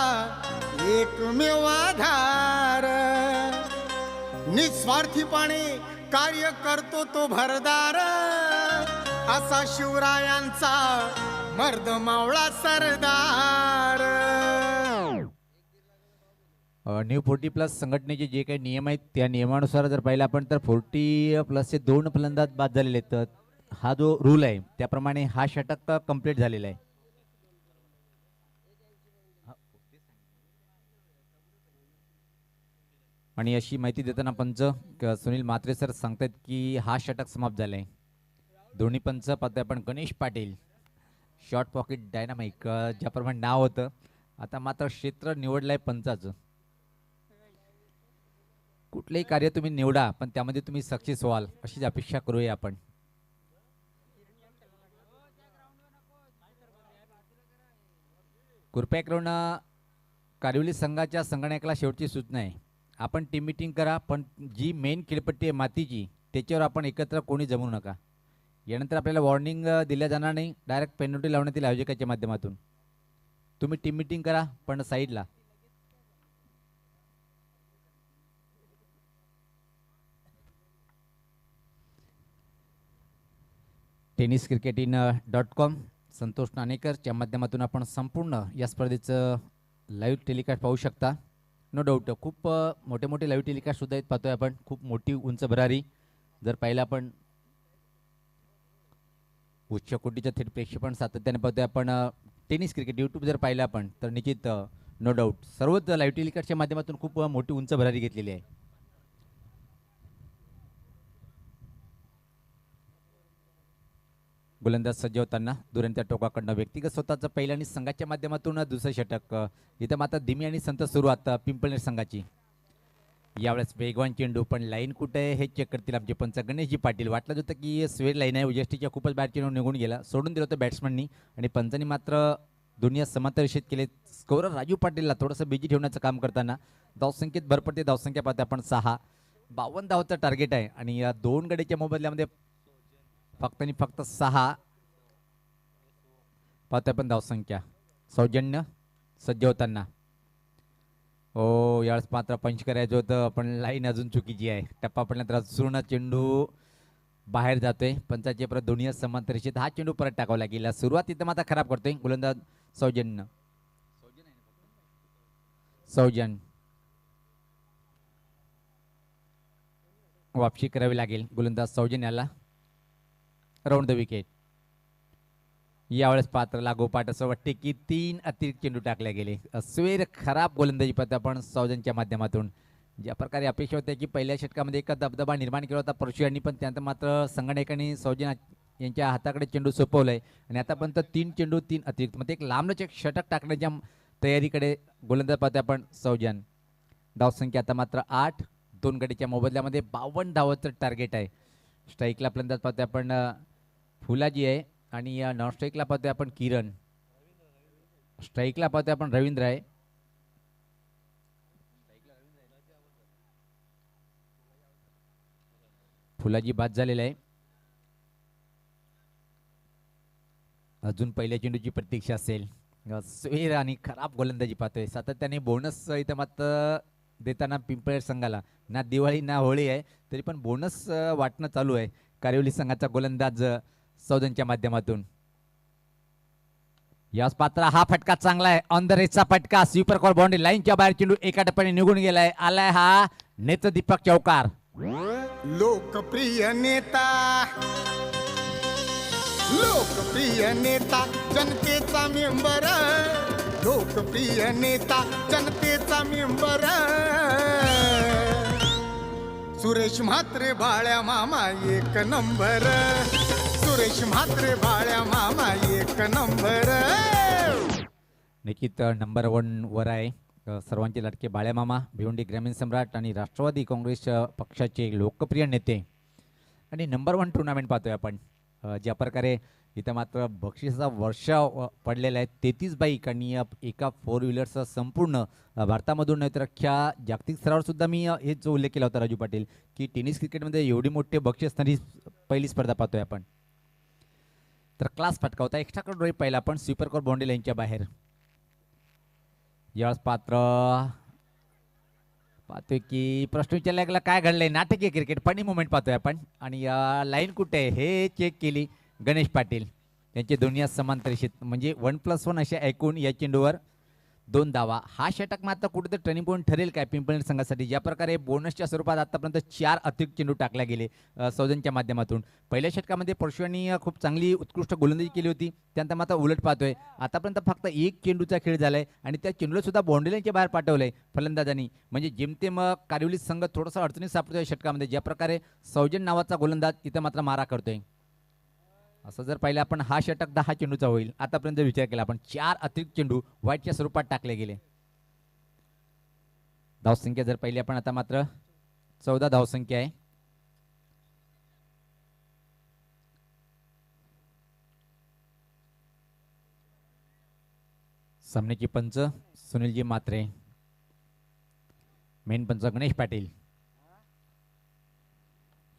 एकमेव आधार, निस्वार्थीपणे कार्य करतो तो भरदार, असा शिवरायांचा मर्द मावळा सरदार. न्यू 40+ संघटनेचे जे काही नियम आहेत त्या नियमानुसार जर पाहिलं आपण तर 40+चे 2 फलंदाज बाद झालेले आहेत. तर हा जो रूल आहे त्याप्रमाणे हा षटक कंप्लीट झालेला आहे. आणि अशी माहिती देताना पंच सुनील म्हात्रे सर सांगतात की हा षटक समाप्त झालाय. दोन्ही पंच पाहतोय आपण Ganesh Patil, short pocket dynamic ज्याप्रमाणे नाव होतं, आता मात्र क्षेत्र निवडलंय पंचाचं. कुठलेही कार्य तुम्ही निवडा पण त्यामध्ये तुम्ही सक्सेस व्हाल अशीच अपेक्षा करूया आपण. कृपया करून कारिवली संघाच्या संगणकाला शेवटची सूचना आहे, आपण टीम मीटिंग करा पण जी मेन खेळपट्टी आहे मातीची त्याच्यावर आपण एकत्र कोणी जमू नका. यानंतर आपल्याला वॉर्निंग दिल्या जाणार नाही, डायरेक्ट पेनल्टी लावण्यात येईल आयोजकाच्या माध्यमातून. तुम्ही टीम मीटिंग करा पण साईडला. tenniscricket.com संतोष नाणेकरच्या माध्यमातून आपण संपूर्ण या स्पर्धेचं लाईव्ह टेलिकास्ट पाहू शकता. नो डाऊट खूप मोठे मोठे लाईव्ह टेलिकास्ट सुद्धा आहेत पाहतोय आपण, खूप मोठी उंच भरारी. जर पाहिलं आपण उच्च कोटीच्या थेट प्रेक्षेपण सातत्याने पाहतोय आपण. टेनिस क्रिकेट यूट्यूब जर पाहिलं आपण तर निश्चित नो डाऊट सर्वच लाईव्ह टेलिकास्टच्या माध्यमातून खूप मोठी उंच भरारी घेतलेली आहे. गोलंदाज सज्ज होताना दुरंत्या टोकाकडनं व्यक्तिगत स्वतःचं पहिलं आणि संघाच्या माध्यमातून दुसरं षटक. इथं मात्र धीमी आणि संत सुरुवात पिंपळनेर संघाची. यावेळेस वेगवान चेंडू पण लाईन कुठे आहे हे चेक करतील आमचे पंच गणेशजी पाटील. वाटलं होतं की स्वेर लाईन आहे, उजेष्टीच्या खूपच बॅट चेंडू निघून गेला, सोडून दिलं होतं बॅट्समननी आणि पंचांनी मात्र दुनिया समांतर निषेध केले. स्कोरर राजू पाटीलला थोडंसं बिजी ठेवण्याचं काम करताना धावसंख्येत भर पडते. धावसंख्या पाहते आपण 6, 52 धावाचं टार्गेट आहे आणि या 2 गडीच्या मोबदल्यामध्ये फक्त आणि फक्त 6 पाहतोय पण धावसंख्या. सौजन्य सज्ज होताना यावेळेस मात्र पंच करायचं होतं पण लाईन अजून चुकीची आहे. टप्पा पडल्यानंतर अजून चेंडू बाहेर जातोय. पंचाचे परत दोन्ही समांतर रेषेत हा चेंडू परत टाकावा लागेल. सुरुवात इथं मात्र खराब करतोय गोलंदाज सौजन्य. सौजन वापसी करावी लागेल गोलंदाज सौजन्याला. Round the wicket. यावेळेस पात्र लागोपाठ असं वाटते की 3 अतिरिक्त चेंडू टाकले गेले. स्वेर खराब गोलंदाजी पाहतो आपण सौजनच्या माध्यमातून. ज्या प्रकारे अपेक्षा होत्या की पहिल्या षटकामध्ये एक दबदबा निर्माण केला होता परशु यांनी, पण त्यानंतर मात्र संगणकाने सौजन यांच्या हाताकडे चेंडू सोपवलाय आणि आतापर्यंत 3 चेंडू 3 अतिरिक्त मध्ये एक लांबच एक षटक टाकण्याच्या तयारीकडे गोलंदाज पाहतो आपण सौजन. धावसंख्या आता मात्र 8, 2 गडीच्या मोबदल्यामध्ये 52 धावाचं टार्गेट आहे. स्ट्राईकला फलंदाज पाहतोय आपण फुलाजी आहे आणि नॉन स्ट्राईकला पाहतोय आपण किरण. स्ट्राईकला पाहतोय आपण रवींद्र आहे. फुलाजी बाद झालेला आहे. अजून पहिल्या चेंडूची प्रतीक्षा असेल. स्वेर आणि खराब गोलंदाजी पाहतोय. सातत्याने बोनस इथं मात्र देताना पिंपळनेर संघाला ना दिवाळी ना होळी आहे तरी पण बोनस वाटणं चालू आहे कारिवली संघाचा गोलंदाज सौजनच्या माध्यमातून. याच पात्र हा फटका चांगला आहे. ऑन द रेसचा फटका, स्वीपर कॉल बाउंड्री लाईनच्या बाहेर चेंडू एका टप्प्याने निघून गेलाय. आलाय हा नेत्र दीपक चौकार. लोकप्रिय नेता, लोकप्रिय नेता जनतेचा मेंबर, लोकप्रिय नेता जनतेचा मेंबर, सुरेश म्हात्रे बाळ्या मामा 1 नंबर, सुरेश म्हात्रे बाळ्या मामा 1 नंबर. निश्चित नंबर 1 वर आहे सर्वांचे लाडके बाळ्यामामा, भिवंडी ग्रामीण सम्राट आणि राष्ट्रवादी काँग्रेस पक्षाचे लोकप्रिय नेते आणि नंबर 1 टुर्नामेंट पाहतोय आपण. ज्या प्रकारे इथं मात्र बक्षिसाचा वर्षाव पडलेला आहे. 33 बाईक आणि एका 4 व्हीलरचा संपूर्ण भारतामधून नाही तर अख्ख्या जागतिक स्तरावर सुद्धा मी हेच उल्लेख केला होता राजू पाटील की टेनिस क्रिकेटमध्ये एवढी मोठी बक्षीस असणारी पहिली स्पर्धा पाहतोय आपण. तर क्लास फटका होता. एक्स्ट्रा कडे ड्राईव्ह पाहिला आपण स्वीपर कोर बाउंड्री लाईनच्या बाहेर. यावेळेस पाहतोय की प्रश्न विचारला गेला काय घडलंय. नाटकीय क्रिकेट फनी मुवमेंट पाहतोय आपण आणि लाईन कुठे आहे हे चेक केली गणेश पाटील. त्यांचे दोन्ही समांतर रेषेत म्हणजे 1+1 असे ऐकून या चेंडूवर 2 धावा. हा षटक मात्र कुठेतरी टर्निंग पॉईंट ठरेल काय पिंपळनेर संघासाठी. ज्या प्रकारे बोनसच्या स्वरूपात आतापर्यंत 4 अतिरिक्त चेंडू टाकल्या गेले सौजनच्या माध्यमातून. पहिल्या षटकामध्ये परशु यांनी खूप चांगली उत्कृष्ट गोलंदाजी केली होती. त्यानंतर मात्र उलट पाहतोय आतापर्यंत फक्त 1 चेंडूचा खेळ झालाय आणि त्या चेंडूला सुद्धा बाउंड्री लाईनच्या बाहेर पाठवलंय फलंदाजांनी. म्हणजे जेमतेम कारिवली संघ थोडासा अडचणीत सापडतोय षटकामध्ये. ज्या प्रकारे सौजन नावाचा गोलंदाज इथं मात्र मारा करतोय. असं जर पाहिलं आपण हा षटक 10 चेंडूचा होईल. आतापर्यंत विचार केला आपण 4 अतिरिक्त चेंडू व्हाईटच्या स्वरूपात टाकले गेले. धावसंख्या जर पाहिली आपण आता मात्र 14 धावसंख्या आहे. सामन्याची पंच सुनीलजी मात्रे, मेन पंच गणेश पाटील.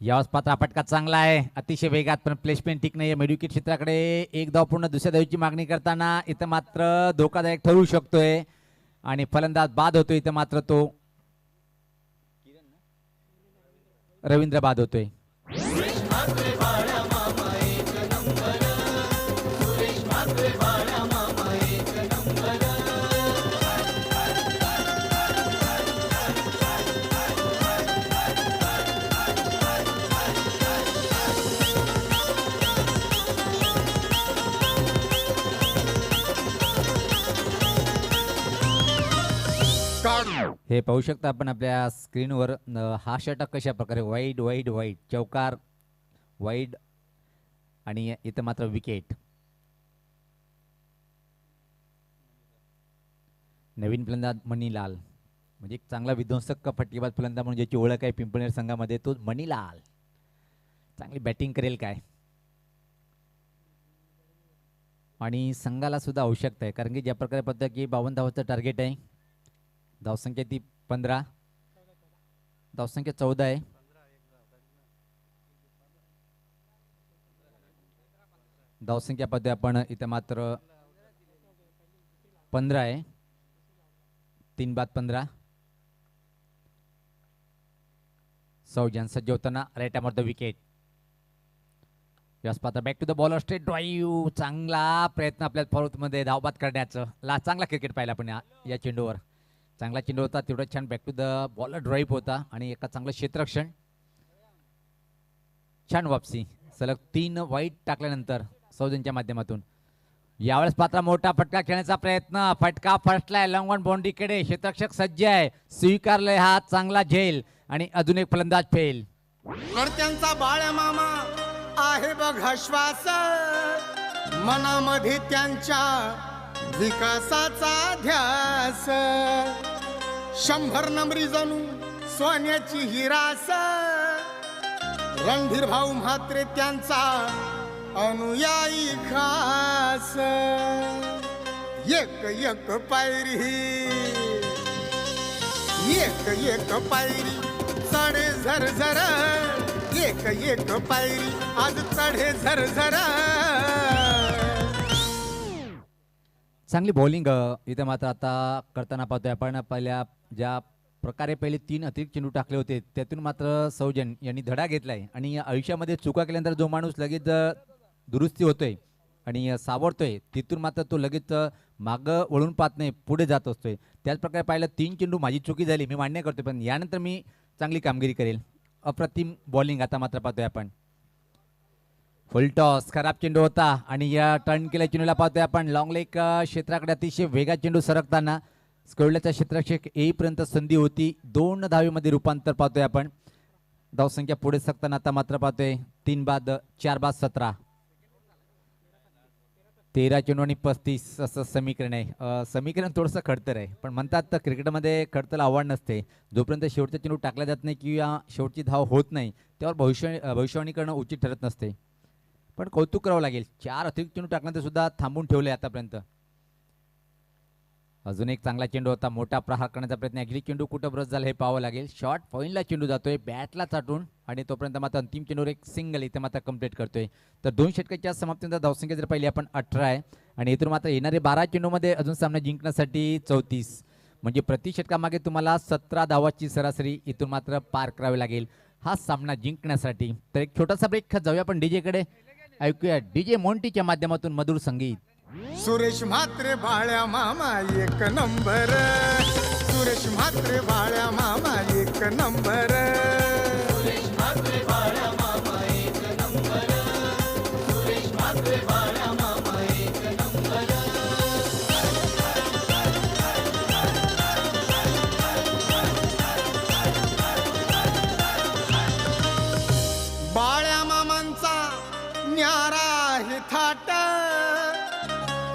यावेळेस पात्र फटका चांगला आहे अतिशय वेगात पण प्लेसमेंट ठीक नाही. मेडिकेट क्षेत्राकडे 1 धाव पूर्ण दुसऱ्या धावेची मागणी करताना इथं मात्र धोकादायक ठरू शकतोय आणि फलंदाज बाद होतोय. इथं मात्र तो रवींद्र बाद होतोय. हे पाहू शकता आपण आपल्या स्क्रीनवर. हा षटक कशा प्रकारे वाईड वाईड वाईड चौकार वाईड आणि इथं मात्र विकेट. नवीन फलंदाज मणिलाल म्हणजे एक चांगला विध्वंसक फटकेबाज फलंदाज म्हणून ज्याची ओळख आहे पिंपळनेर संघामध्ये तो मणिलाल. चांगली बॅटिंग करेल काय आणि संघाला सुद्धा आवश्यकता आहे कारण की ज्या प्रकारे पद्धत की 52 धावाचं टार्गेट आहे. धावसंख्या ती 15, धावसंख्या 14 आहे. धावसंख्या पद्धती आपण इथं मात्र 15 आहे. 3 बाद 15. सौजन सज्ज होताना राईट आमोर विकेट. यस पात्र back to the bowler straight drive. चांगला प्रयत्न आपल्या फॉलोमध्ये धावबाद करण्याचं. चांगला क्रिकेट पाहिला आपण या चेंडूवर. चांगला चेंडू होता तेवढा छान back to the bowler drive होता आणि एका चांगलं क्षेत्ररक्षण. छान वापसी. सलग 3 वाईट टाकल्यानंतर सौजनच्या माध्यमातून. यावेळेस पात्र मोठा फटका खेळण्याचा प्रयत्न. फटका फटलाय लॉंग ऑन बाउंड्रीकडे. क्षेत्ररक्षक सज्ज आहे. स्वीकारलंय हा चांगला झेल आणि अजून एक फलंदाज फेल. त्यांचा बाळ्या मामा आहे बघा श्वास मनामध्ये त्यांच्या विकासाचा ध्यास. 100 नंबरी जणू सोन्याची हिरास. रणधीर भाऊ म्हात्रे त्यांचा अनुयायी खास. एक एक पायरी एक एक पायरी चढे झरझर. एक एक पायरी आज चढे झरझर. चांगली बॉलिंग इथं मात्र आता करताना पाहतोय आपण. पहिल्या ज्या प्रकारे पहिले 3 अतिरिक्त चेंडू टाकले होते त्यातून मात्र सौजन यांनी धडा घेतलाय आणि आयुष्यामध्ये चुका केल्यानंतर जो माणूस लगेच दुरुस्ती होतोय आणि सावरतोय तिथून मात्र तो लगेच मागं वळून पाहत नाही पुढे जात असतोय. त्याच प्रकारे पाहिलं 3 चेंडू माझी चुकी झाली मी मान्य करतोय पण यानंतर मी चांगली कामगिरी करेल. अप्रतिम बॉलिंग आता मात्र पाहतोय आपण. फुल टॉस खराब चेंडू होता आणि या टर्न केल्या चेंडूला पाहतोय आपण लॉंग लेग क्षेत्राकडे अतिशय वेगात चेंडू सरकताना स्कवल्याचा क्षेत्ररक्षक येईपर्यंत संधी होती. 2 धावेमध्ये रूपांतर पाहतोय आपण. धावसंख्या पुढे सरकताना आता मात्र पाहतोय 3 बाद 4 बाद 17. 13 चेंडू आणि 35 असं समीकरण आहे. समीकरण थोडंसं खडतर आहे, पण म्हणतात तर क्रिकेटमध्ये खडतर आव्हान नसते. जोपर्यंत शेवटचा चेंडू टाकला जात नाही किंवा शेवटची धाव होत नाही त्यावर भविष्यवाणी करणं उचित ठरत नसते. पण कौतुक करावं लागेल, 4 अतिरिक्त चेंडू टाकल्यानंतर सुद्धा थांबून ठेवले आतापर्यंत. अजून एक चांगला चेंडू होता, मोठा प्रहार करण्याचा प्रयत्न. ॲक्च्युली चेंडू कुठं ब्रश झाला हे पाहावं लागेल. शॉर्ट पॉईंटला चेंडू जातोय, बॅटला चाटून, आणि तोपर्यंत मात्र अंतिम चेंडूवर एक सिंगल इथे मात्र कंप्लीट करतोय. तर 2 षटकाच्या समाप्तीनंतर धावसंख्या जर पाहिली आपण 18 आहे, आणि इथून मात्र येणारे 12 चेंडूमध्ये अजून सामना जिंकण्यासाठी 34, म्हणजे प्रति षटकामागे तुम्हाला 17 धावाची सरासरी इथून मात्र पार करावी लागेल हा सामना जिंकण्यासाठी. तर एक छोटासा ब्रेक जाऊया आपण डीजेकडे, ऐकूया डीजे मोंटीच्या माध्यमातून मधुर संगीत. सुरेश म्हात्रे बाळ्या मामा एक नंबर, सुरेश म्हात्रे बाळ्या मामा एक नंबर. बाळ्या मामांचा न्यारा हे थाट,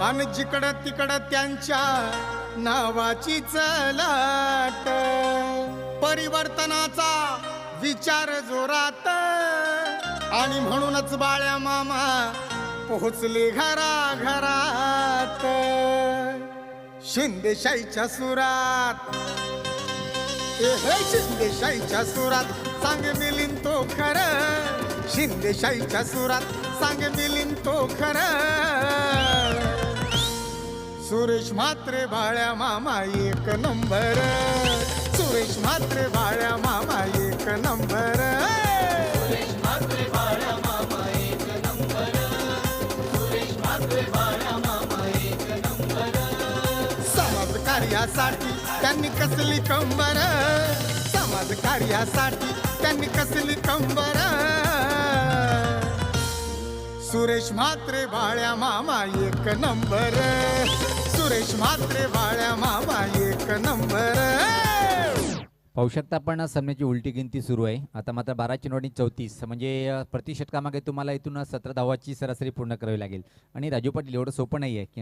आणि जिकडं तिकडं त्यांच्या नावाची चलाट. परिवर्तनाचा विचार जोरात, आणि म्हणूनच बाळ्या मामा पोहोचले घराघरात. शिंदेशाहीच्या सुरात, हे शिंदेशाहीच्या सुरात सांग मिलिंद तो खरं, शिंदेशाहीच्या सुरात सांग मिलिंद तो खरं. सुरेश म्हात्रे बाळ्या मामा एक नंबर, सुरेश म्हात्रे बाळ्या मामा एक नंबर. समाज कार्यासाठी त्यांनी कसली कंबर, समाज कार्यासाठी त्यांनी कसली कंबर. सुरेश म्हात्रे बाळ्या मामा एक नंबर, सुरेश म्हात्रे बाळ्या मामा एक नंबर. पाहू शकता आपण सामन्याची उलटी गिनती सुरू आहे. आता मात्र 12 चेंडू आणि 34, म्हणजे प्रति षटकामागे तुम्हाला इथून 17 धावाची सरासरी पूर्ण करावी लागेल. आणि राजू पाटील एवढं सोपं नाही आहे की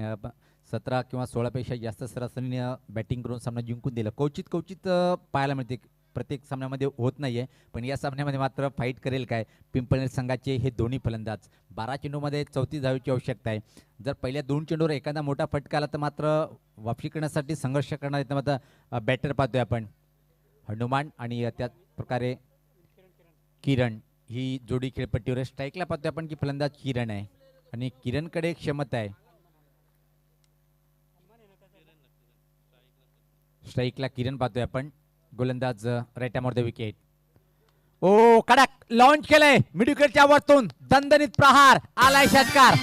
17 किंवा 16पेक्षा जास्त सरासरीने बॅटिंग करून सामना जिंकून दिला. क्वचित पाहायला मिळते, प्रत्येक सामन्यामध्ये होत नाही आहे. पण या सामन्यामध्ये मात्र फाईट करेल काय पिंपळनेर संघाचे हे दोन्ही फलंदाज. 12 चेंडूमध्ये 34 धावेची आवश्यकता आहे. जर पहिल्या 2 चेंडूवर एखादा मोठा फटका आला तर मात्र वापसी करण्यासाठी संघर्ष करणार इथं मात्र बॅटर पाहतोय आपण, हनुमान आणि त्याच प्रकारे किरण. ही जोडी खेळपट्टीवर स्ट्राईकला पाहतोय आपण की फलंदाज किरण आहे, आणि किरणकडे एक क्षमता आहे. स्ट्राईकला किरण पाहतोय आपण, गोलंदाज right arm off the wicket. ओ कडक लॉन्च केलंय मिड विकेटच्या वरतून, दणदणीत प्रहार आलाय षटकार.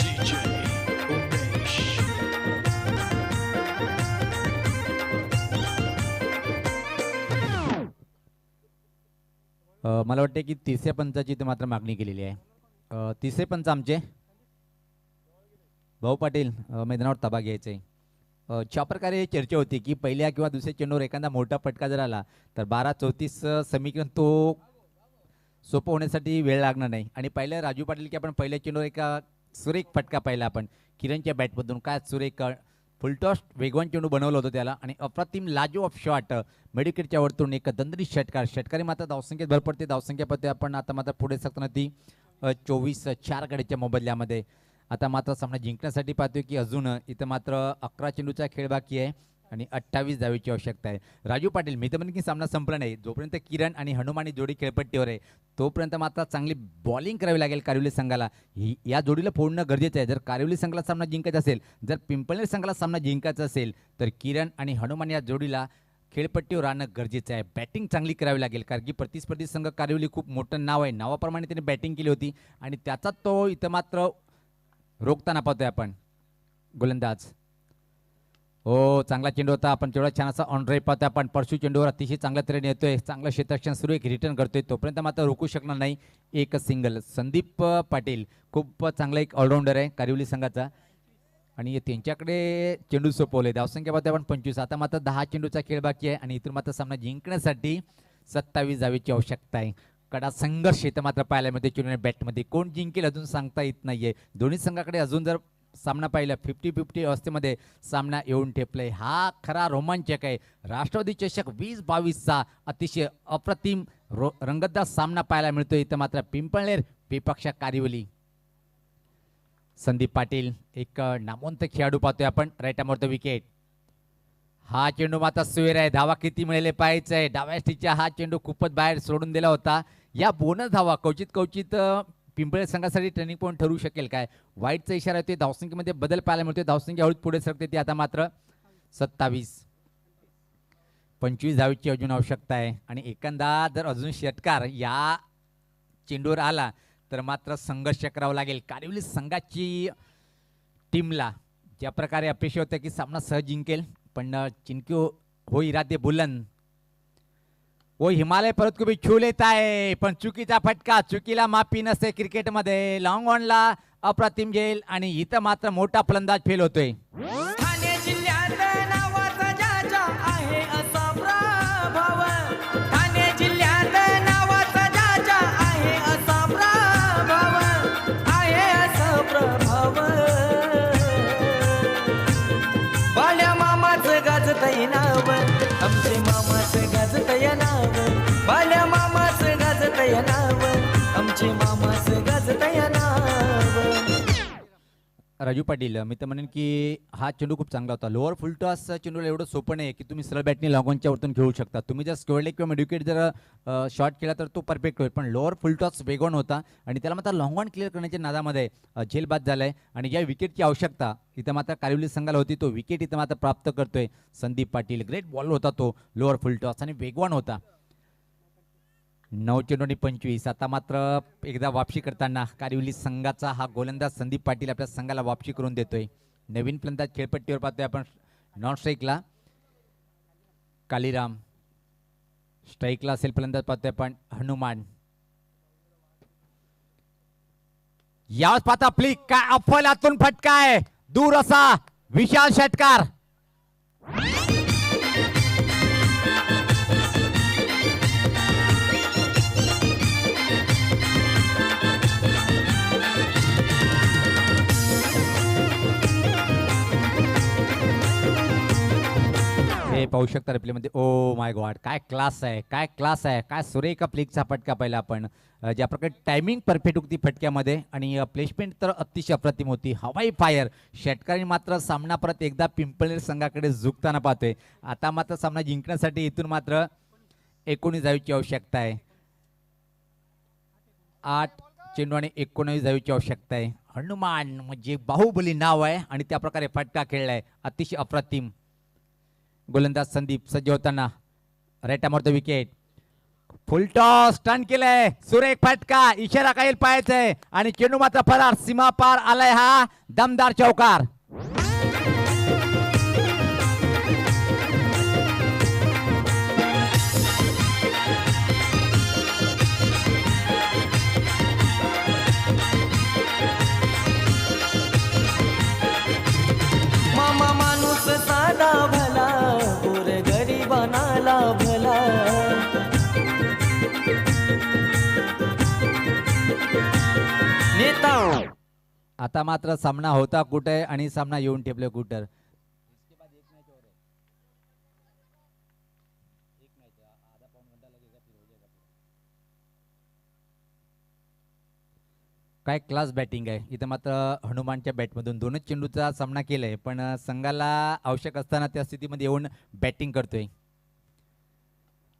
DJ Umesh. मला वाटतं की तिसऱ्या पंचाची इथे मात्र मागणी केलेली आहे. तिसरे पंच आमचे भाऊ पाटील मैदानावर ताबा घ्यायचे. ज्या प्रकारे चर्चा होती की पहिल्या किंवा दुसऱ्या चेंडूवर एखादा मोठा फटका जर आला तर 12-34 समीकरण तो सोपं होण्यासाठी वेळ लागणार नाही. आणि पहिलं राजू पाटील की आपण पहिल्या चेंडूवर एका सुरेख फटका पाहिला आपण किरणच्या बॅटमधून, काय सुरेख फुलटॉस वेगवान चेंडू बनवलं होतं त्याला, आणि अप्रतिम लाजो ऑफ शॉट मेडिकेटच्या वरतून एक दंदरी षटकारी मात्र धावसंख्येत भर पडते. धावसंख्या पडते आपण आता मात्र पुढे सरकताना ती 24-4 गड्याच्या मोबदल्यामध्ये. आता मात्र सामना जिंकण्यासाठी पाहतोय की अजून इथं मात्र 11 चेंडूचा खेळ बाकी आहे आणि 28 धावेची आवश्यकता आहे. राजू पाटील मी तर म्हणेन की सामना संपला नाही, जोपर्यंत किरण आणि हनुमानी जोडी खेळपट्टीवर आहे तोपर्यंत मात्र चांगली बॉलिंग करावी लागेल कारिवली संघाला. या जोडीला फोडणं गरजेचं आहे. जर कारिवली संघाला सामना जिंकायचा असेल, जर पिंपळनेर संघाला सामना जिंकायचा असेल तर किरण आणि हनुमान या जोडीला खेळपट्टीवर राहणं गरजेचं आहे. बॅटिंग चांगली करावी लागेल, कारण की प्रतिस्पर्धी संघ कारिवली खूप मोठं नाव आहे, नावाप्रमाणे त्याने बॅटिंग केली होती आणि त्याचा तो इथं मात्र रोखताना पाहतोय आपण. गोलंदाज हो चांगला चेंडू होता, आपण तेवढा छान असा ऑन ड्राईव्ह पाहतोय आपण. परशु चेंडूवर अतिशय चांगल्या तऱ्हेने येतोय, चांगलं क्षेत्ररक्षण सुरू एक रिटर्न करतोय, तोपर्यंत मात्र रोखू शकणार नाही. एक सिंगल. संदीप पाटील खूप चांगला एक ऑलराऊंडर आहे कारिवली संघाचा. आणि त्यांच्याकडे चेंडू सोपवले. धावसंख्या पाहतोय आपण 25. आता मात्र 10 चेंडूचा खेळ बाकी आहे आणि इथून मात्र सामना जिंकण्यासाठी 27 धावेची आवश्यकता आहे. कडा संघर्ष इथं मात्र पाहायला मिळते चेंडू बॅटमध्ये. कोण जिंकेल अजून सांगता येत नाहीये. दोन्ही संघाकडे अजून जर सामना पाहिला 50-50 अवस्थेमध्ये सामना येऊन ठेपलाय. हा खरा रोमांचक आहे. राष्ट्रवादी चषक 2022चा अतिशय अप्रतिम रंगतदार सामना पाहायला मिळतोय. इथं मात्र पिंपळनेर विपक्ष कारिवली. संदीप पाटील एक नामवंत खेळाडू पाहतोय आपण. राईट आमवरती विकेट. हा चेंडू मात्र सुवेर आहे. धावा किती मिळाले पाहायचंय. डाव्या स्टिकच्या हा चेंडू खूपच बाहेर सोडून दिला होता. या बोनस धावा क्वचित पिंपळे संघासाठी टर्निंग पॉईंट ठरू शकेल काय. वाईटचा इशारा येतोय. धावसंख्येमध्ये बदल पाहायला मिळतोय. धावसंख्या हळूच पुढे सरकते ती आता मात्र 27. 25 धावेची अजून आवश्यकता आहे आणि एखादा जर अजून षटकार या चेंडूवर आला तर मात्र संघर्ष करावा लागेल. कारिवली संघाची टीमला ज्या प्रकारे अपेक्षा होत्या की सामना सहज जिंकेल पण चिंक्यू हो इरादे बुलंद वो हिमालय पर्वत को भी छू लेता है पण चुकीचा फटका. चुकीला माफी नसते क्रिकेटमध्ये. लॉंग ऑनला अप्रतिम झेल आणि इथं मात्र मोठा फलंदाज फेल होतोय. ठाणे जिल्ह्यात नावाचा जाजा आहे असा प्रभाव. ठाणे जिल्ह्यात नावाचा जाजा आहे असा प्रभाव. आहे असा प्रभाव. बाल्या मामाचं गाजतय नाव. आमचे मामाचं गाजतय नाव. बाल्या मामाचं गाजतय नाव. आमचे मामाचं गाजतय नाव. राजू पाटील मी तर म्हणेन की हा चेंडू खूप चांगला होता. लोअर फुल टॉस चेंडूला एवढं सोपं नाही की तुम्ही सरळ बॅटने लॉंगॉनच्या वरतून खेळू शकता. तुम्ही जर स्क्वेअर लेग किंवा मिडविकेट जर शॉट केला तर तो परफेक्ट होईल. पण लोअर फुल टॉस वेगवान होता आणि त्याला मात्र लॉंगॉन क्लिअर करण्याच्या नादामध्ये झेल बाद झालाय आणि ज्या विकेटची आवश्यकता इथं मात्र कारिवली संघाला होती तो विकेट इथं मात्र प्राप्त करतोय संदीप पाटील. ग्रेट बॉल होता तो लोअर फुल टॉस आणि वेगवान होता. 9 चेंडू आणि 25. आता मात्र एकदा वापसी करताना कारिवली संघाचा हा गोलंदाज संदीप पाटील आपल्या संघाला वापसी करून देतोय. नवीन फलंदाज खेळपट्टीवर पाहतोय आपण. नॉन स्ट्राईकला कालीराम. स्ट्राईकला असेल फलंदाज पाहतोय आपण हनुमान. यावेळेस पाहता फ्लिक काय अफलातून फटका आहे. दूर असा विशाल षटकार. हे पाहू शकता रिप्लेमध्ये. ओ माय गॉड काय क्लास आहे. काय क्लास आहे. काय सुरेख फ्लिकचा फटका पाहिला आपण. ज्या प्रकारे टायमिंग परफेक्ट होती फटक्यामध्ये आणि प्लेसमेंट तर अतिशय अप्रतिम होती. हवाई फायर. षटकाराने मात्र सामना परत एकदा पिंपळनेर संघाकडे झुकताना पाहतोय. आता मात्र सामना जिंकण्यासाठी इथून मात्र 19 धावेची आवश्यकता आहे. 8 चेंडू आणि 19 धावेची आवश्यकता आहे. हनुमान म्हणजे बाहुबली नाव आहे आणि त्या प्रकारे फटका खेळलाय अतिशय अप्रतिम. गोलंदाज संदीप सज्ज होताना राईट आमवरती विकेट. फुल टॉस टर्न केलंय. सुरेख फटका. इशारा काही पाहायचंय आणि चेंडू मात्र फरार. सीमा पार आलाय हा दमदार चौकार. मामा माणूस साधा भला गोर गरीबानाला भला. नेता आता मात्र सामना होता कुठे आणि सामना येऊन ठेपले कुठं. काय क्लास बॅटिंग आहे इथं. मात्र हनुमानच्या बॅटमधून 2च चेंडूचा सामना केलाय पण संघाला आवश्यक असताना त्या स्थितीमध्ये येऊन बॅटिंग करतोय.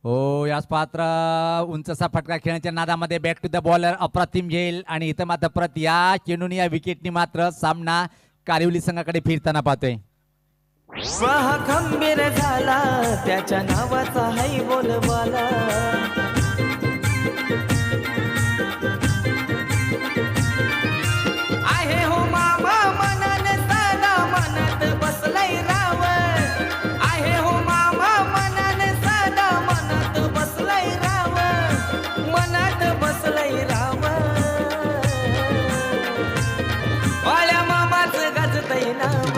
हो याच पात्र उंचसा फटका खेळण्याच्या नादामध्ये बॅक टू द बॉलर अप्रतिम झेल आणि इथं मात्र परत या चेंडूने या विकेटनी मात्र सामना कारिवली संघाकडे फिरताना पाहतोय. स्वाहा खंबीर झाला त्याच्या नावाचा हाय बोलबाला. आहे हो मामा मनाने साधा मनात बसलय राव. आहे हो मामा मनाने साधा मनात बसलय राव. मनात बसलय राव. बाळ्या मामाच गाजतय नाव.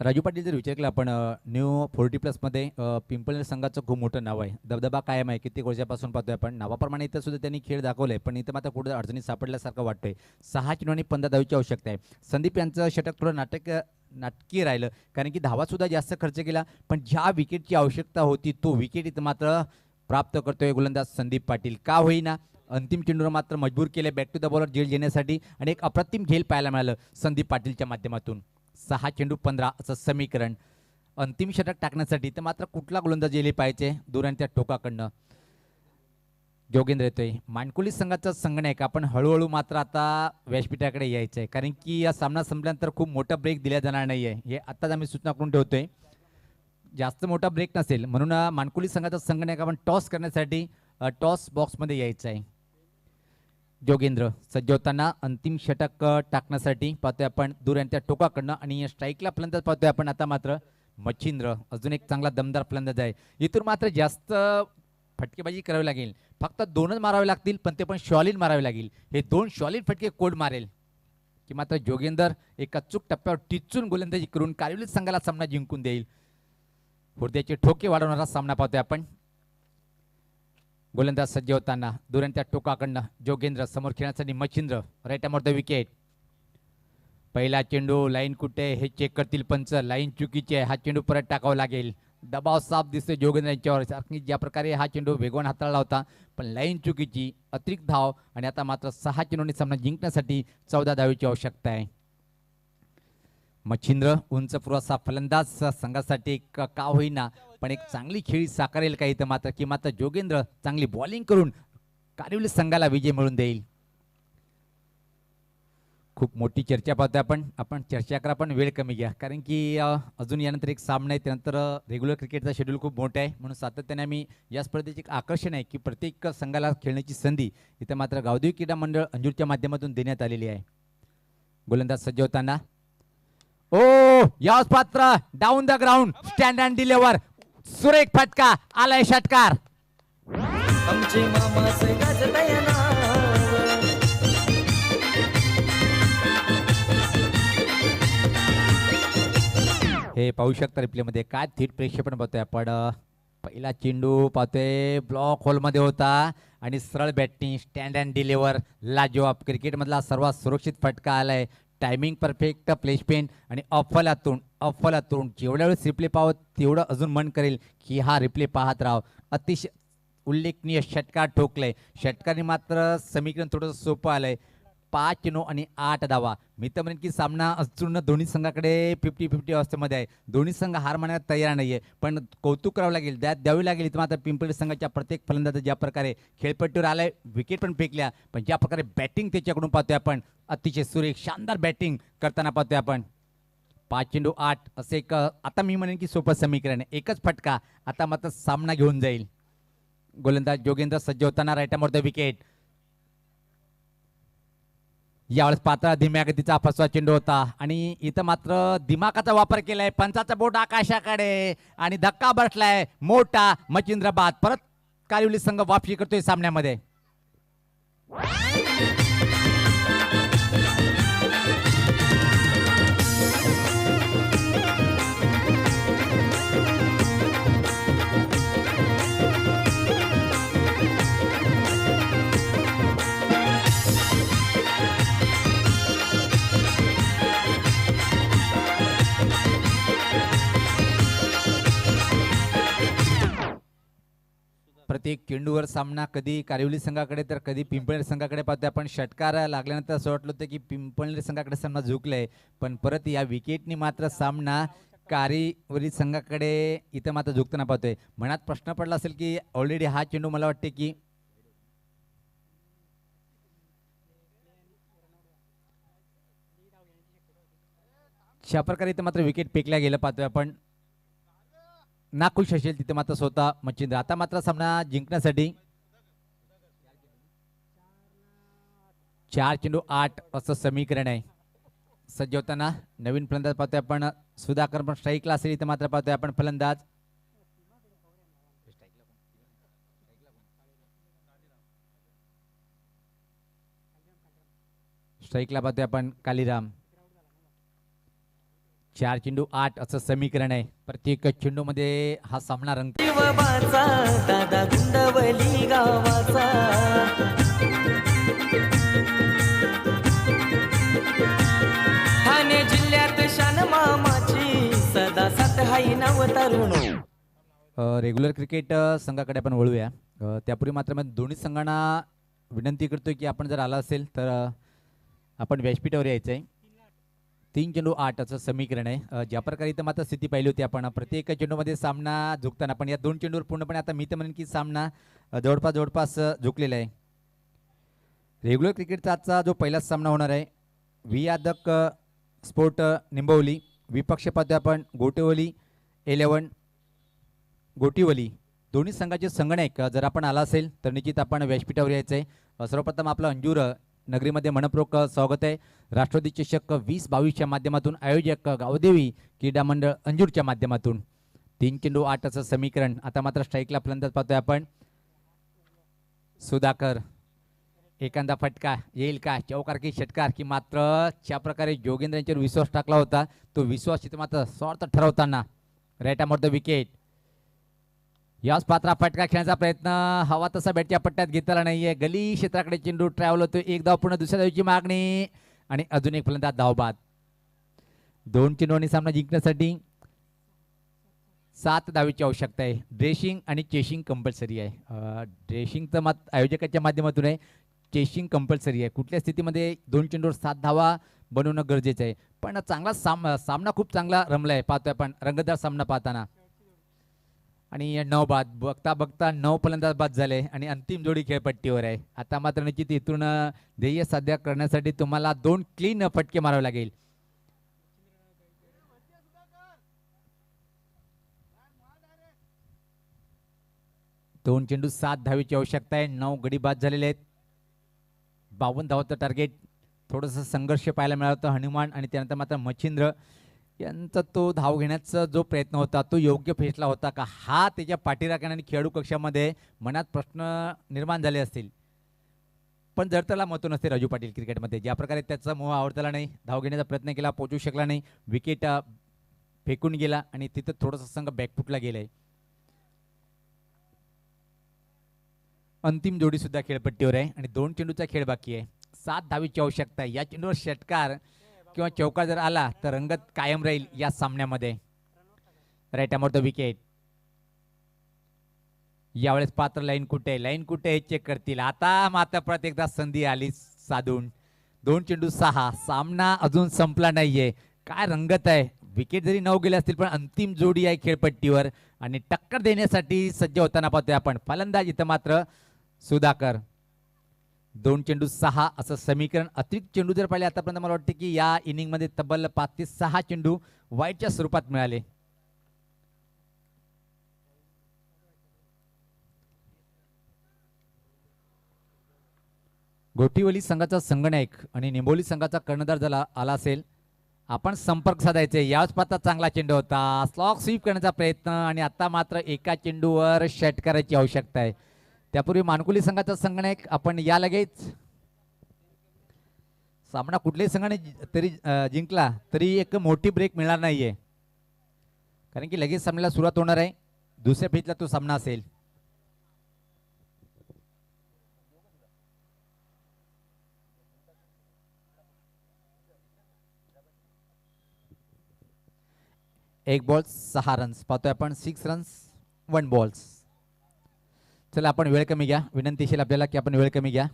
राजू पाटील जर विचार केला आपण न्यू 40+ पिंपळनेर संघाचं खूप मोठं नाव आहे, दबदबा कायम आहे, कित्येक वर्षापासून पाहतोय आपण. नावाप्रमाणे इथं सुद्धा त्यांनी खेळ दाखवले, पण इथं मात्र कुठं अडचणीत सापडल्यासारखं वाटतंय. 6 चेंडू आणि 15 धावेची आवश्यकता आहे. संदीप यांचं षटक थोडं नाटकीय राहिलं, कारण की धावा सुद्धा जास्त खर्च केला, पण ज्या विकेटची आवश्यकता होती तो विकेट इथं मात्र प्राप्त करतोय गोलंदाज संदीप पाटील. का होईना अंतिम चेंडूवर मात्र मजबूर केले बॅक टू द बॉलर झेल घेण्यासाठी, आणि एक अप्रतिम खेळ पाहायला मिळालं संदीप पाटीलच्या माध्यमातून. 6 चेंडू 15 असं समीकरण. अंतिम षटक टाकण्यासाठी तर मात्र कुठला गोलंदाज येले पाहिजे दूर आणि त्या टोकाकडनं. जोगेंद्र येतोय. मानकुली संघाचा संघनायक आपण हळूहळू मात्र आता व्यासपीठाकडे यायचं आहे, कारण की या सामना संपल्यानंतर खूप मोठा ब्रेक दिला जाणार नाही आहे, हे आत्ताच आम्ही सूचना करून ठेवतोय. जास्त मोठा ब्रेक नसेल म्हणून मानकुली संघाचा संघनायक आपण टॉस करण्यासाठी टॉस बॉक्समध्ये यायचं आहे. जोगेंद्र सज्ज होताना अंतिम षटक टाकण्यासाठी पाहतोय आपण दूर आणि त्या टोकाकडनं, आणि स्ट्राईकला फलंदाज पाहतोय आपण आता मात्र मच्छिंद्र. अजून एक चांगला दमदार फलंदाज आहे. इथून मात्र जास्त फटकेबाजी करावी लागेल, फक्त 2च मारावे लागतील, पण ते पण शॉलिन मारावे लागेल. हे 2 शॉलिन फटके कोड मारेल की मात्र जोगेंद्र एक अचूक टप्प्यावर टिचून गोलंदाजी करून कारिवली संघाला सामना जिंकून देईल. हृदयाचे ठोके वाढवणारा सामना पाहतोय आपण. गोलंदाज सज्ज होताना दूर आणि त्या टोकाकडनं जोगेंद्र समोर खेळण्यासाठी Machhindra right arm over the wicket. पहिला चेंडू लाईन कुठे हे चेक करतील पंच, लाईन चुकीची आहे, हा चेंडू परत टाकावा लागेल. दबाव साफ दिसतोय जोगेंद्र यांच्यावर, ज्या प्रकारे हा चेंडू वेगवान हाताळला होता, पण लाईन चुकीची, अतिरिक्त धाव, आणि आता मात्र 6 चेंडूंनी सामना जिंकण्यासाठी 14 धावेची आवश्यकता आहे. मच्छिंद्र उंच पुरवठा फलंदाज संघासाठी का होईना पण एक चांगली खेळी साकारेल का इथं मात्र, की मात्र जोगेंद्र चांगली बॉलिंग करून कारिवली संघाला विजय मिळवून देईल. खूप मोठी चर्चा पाहतोय आपण चर्चा करा पण वेळ कमी घ्या, कारण की अजून यानंतर एक सामना आहे, त्यानंतर रेग्युलर क्रिकेटचा शेड्यूल खूप मोठा आहे, म्हणून सातत्याने आम्ही या स्पर्धेचे एक आकर्षण आहे की प्रत्येक संघाला खेळण्याची संधी इथं मात्र गावदेवी क्रीडा मंडळ अंजूरच्या माध्यमातून देण्यात आलेली आहे. गोलंदाज सज्ज होताना ओ याच पात्र down the ground stand and deliver, सुरेख फटका आलाय षटकार. आमचे मामा गाजतय नाव. हे पाहू शकता रिप्लेमध्ये, काय थेट प्रेक्षेपण पाहतोय आपण. पहिला चेंडू पाहतोय ब्लॉक होलमध्ये होता आणि सरळ बॅटिंग स्टँड अँड डिलिव्हर, लाजवाब क्रिकेटमधला सर्वात सुरक्षित फटका आलाय. टायमिंग परफेक्ट, प्लेसमेंट आणि अफलातून जेवढ्या वेळेस रिप्ले पाहत तेवढं अजून मन करेल की हा रिप्ले पाहत राव. अतिशय उल्लेखनीय षटकार ठोकलंय. षटकाने मात्र समीकरण थोडंसं सोपं आलंय. 5 चेंडू आणि 8 धावा. मी तर म्हणेन की सामना अजून दोन्ही संघाकडे 50-50 अवस्थेमध्ये आहे. दोन्ही संघ हार मानायला तयार नाहीये, पण कौतुक करावं लागेल, द्यावी लागेल. इथं मात्र पिंपळनेर संघाच्या प्रत्येक फलंदाज ज्या प्रकारे खेळपट्टीवर आलाय, विकेट पण फेकल्या, पण ज्या प्रकारे बॅटिंग त्याच्याकडून पाहतोय आपण, अतिशय सुरेख शानदार बॅटिंग करताना पाहतोय आपण. 5 चेंडू 8 असे एक आता मी म्हणेन की सोपं समीकरण आहे. एकच फटका आता मात्र सामना घेऊन जाईल. गोलंदाज जोगेंद्र सज्ज होताना राईट अमोर द विकेट. यावेळेस पातळ धीम्या गतीचा फसवा चेंडू होता आणि इथं मात्र दिमागाचा वापर केलाय. पंचाचा बोट आकाशाकडे आणि धक्का बसलाय मोठा. मच्छिंद्र बाद. परत कारिवली संघ वापसी करतोय सामन्यामध्ये. प्रत्येक चेंडूवर सामना कधी कारिवली संघाकडे तर कधी पिंपळनेर संघाकडे पाहतोय आपण. षटकार लागल्यानंतर असं वाटलं होतं की पिंपळनेर संघाकडे सामना झुकलाय, पण परत या विकेटनी मात्र सामना कारिवली संघाकडे इथं मात्र झुकताना पाहतोय. मनात प्रश्न पडला असेल की ऑलरेडी हा चेंडू मला वाटते की अशा प्रकारे इथं मात्र विकेट फेकल्या गेलं पाहतोय आपण. नाखुश असेल तिथे मात्र स्वतः मच्छिंद्र. आता मात्र सामना जिंकण्यासाठी 4 चेंडू 8 असं समीकरण आहे. सज्ज होताना नवीन फलंदाज पाहतोय आपण. सुधाकर पण स्ट्राईकला असेल इथं मात्र पाहतोय आपण फलंदाज. स्ट्राईकला पाहतोय आपण कालीराम. 4-8 असं समीकरण आहे. प्रत्येक चेंडूमध्ये हा सामना रंग शिवबाचा दादा गुंडवली गावाचा ठाणे जिल्ह्यात शान मामाची सदा सात हाई नाव तरुण रेग्युलर क्रिकेट संघाकडे आपण वळूया. त्यापूर्वी मात्र मी दोन्ही संघांना विनंती करतोय की आपण जर आला असेल तर आपण व्यासपीठावर यायचं आहे. 3-8 असं समीकरण आहे. ज्या प्रकारे इथं मात्र स्थिती पाहिली होती आपण प्रत्येक चेंडूमध्ये सामना झुकताना पण या 2 चेंडूवर पूर्णपणे आता मी तर म्हणेन की सामना जवळपास झुकलेला आहे. रेग्युलर क्रिकेटचा आजचा जो पहिलाच सामना होणार आहे व्ही यादक स्पोर्ट निंबवली विपक्ष पाहतोय आपण गोटेवली 11 गोटीवली. दोन्ही संघाचे संगणक जर आपण आला असेल तर निश्चित आपण व्यासपीठावर यायचं आहे. सर्वप्रथम आपलं अंजूर नगरीमध्ये मनपूर्वक स्वागत आहे. राष्ट्रवादी चषक 2022च्या माध्यमातून आयोजक गावदेवी क्रीडा मंडळ अंजूरच्या माध्यमातून 3-8 असं समीकरण. आता मात्र स्ट्राईकला फलंदाज पाहतोय आपण सुधाकर. एखादा फटका येईल का चौकार की षटकार की मात्र ज्या प्रकारे जोगेंद्र यांच्यावर विश्वास टाकला होता तो विश्वास इथं मात्र स्वार्थ ठरवताना right arm off the wicket. याच पात्रा फटका खेळण्याचा प्रयत्न हवा तसा बॅटच्या पट्ट्यात घेतला नाहीये. गली क्षेत्राकडे चेंडू ट्रॅव्हल होतो. एक धाव पूर्ण दुसऱ्या धावची मागणी आणि अजून एक फलंदाज धावबाद. 2 चेंडूंनी सामना जिंकण्यासाठी 7 धावेची आवश्यकता आहे. ड्रेसिंग आणि चेसिंग कंपल्सरी आहे. ड्रेसिंग तर आयोजकाच्या माध्यमातून आहे. चेसिंग कंपल्सरी आहे. कुठल्या स्थितीमध्ये 2 चेंडूवर 7 धावा बनवणं गरजेचं आहे. पण चांगला सामना खूप चांगला रमलाय पाहतोय आपण रंगतदार सामना पाहताना. आणि 9 बाद बघता बघता 9 फलंदाज बाद झाले आणि अंतिम जोडी खेळपट्टीवर आहे. आता मात्र निश्चित इथून ध्येय साध्य करण्यासाठी तुम्हाला 2 क्लीन फटके मारावे लागेल. दोन चेंडू 7 धावेची आवश्यकता आहे. 9 गडी बाद झालेले आहेत. 52 धावाचं टार्गेट. थोडंसं संघर्ष पाहायला मिळाला होता हनुमान आणि त्यानंतर मात्र मच्छिंद्र यांचा तो धाव घेण्याचा जो प्रयत्न होता तो योग्य फेसला होता का हा त्याच्या पाठीराखण आणि खेळाडू कक्षामध्ये मनात प्रश्न निर्माण झाले असतील. पण जर त्याला महत्त्व नसते राजू पाटील क्रिकेटमध्ये ज्या प्रकारे त्याचा मोह आवडताला नाही धाव घेण्याचा प्रयत्न केला पोहोचू शकला नाही विकेट फेकून गेला आणि तिथं थोडंसं संघ बॅकफुटला गेलाय. अंतिम जोडी सुद्धा खेळपट्टीवर आहे आणि 2 चेंडूचा खेळ बाकी आहे. 7 धावेची आवश्यकता आहे. या चेंडूवर षटकार किंवा चौकार जर आला तर रंगत कायम राहील या सामन्यामध्ये. Right arm off the wicket. यावेळेस पात्र लाईन कुठे हे चेक करतील. आता मात्र परत एकदा संधी आली साधून. 2 चेंडू 6 सामना अजून संपला नाहीये. काय रंगत आहे. विकेट जरी 9 गेले असतील पण अंतिम जोडी आहे खेळपट्टीवर आणि टक्कर देण्यासाठी सज्ज होताना पाहतोय आपण. फलंदाज इथं मात्र सुधाकर. 2 चेंडू 6 असं समीकरण. अतिरिक्त चेंडू जर पाहिले आतापर्यंत मला वाटते की या इनिंगमध्ये तब्बल 5 ते 6 चेंडू वाईटच्या स्वरूपात मिळाले. गोठीवली संघाचा संगणक आणि निंबोली संघाचा कर्णधार जर आला असेल आपण संपर्क साधायचे. याच पाता चांगला चेंडू होता. स्लॉग स्वीप करण्याचा प्रयत्न आणि आता मात्र एका चेंडूवर षटकाराची आवश्यकता आहे. त्यापूर्वी मानकुली संघाचा संगणक आपण या लगेच सामना कुठल्याही संघाने तरी जिंकला तरी एक मोठी ब्रेक मिळणार नाहीये कारण की लगेच सामन्याला सुरुवात होणार आहे. दुसऱ्या फेजला तो सामना असेल. एक बॉल 6 रन्स पाहतोय आपण. 6 रन्स 1 बॉल्स. चला आपण वेळ कमी घ्या. विनंती असेल आपल्याला की आपण वेळ कमी घ्या.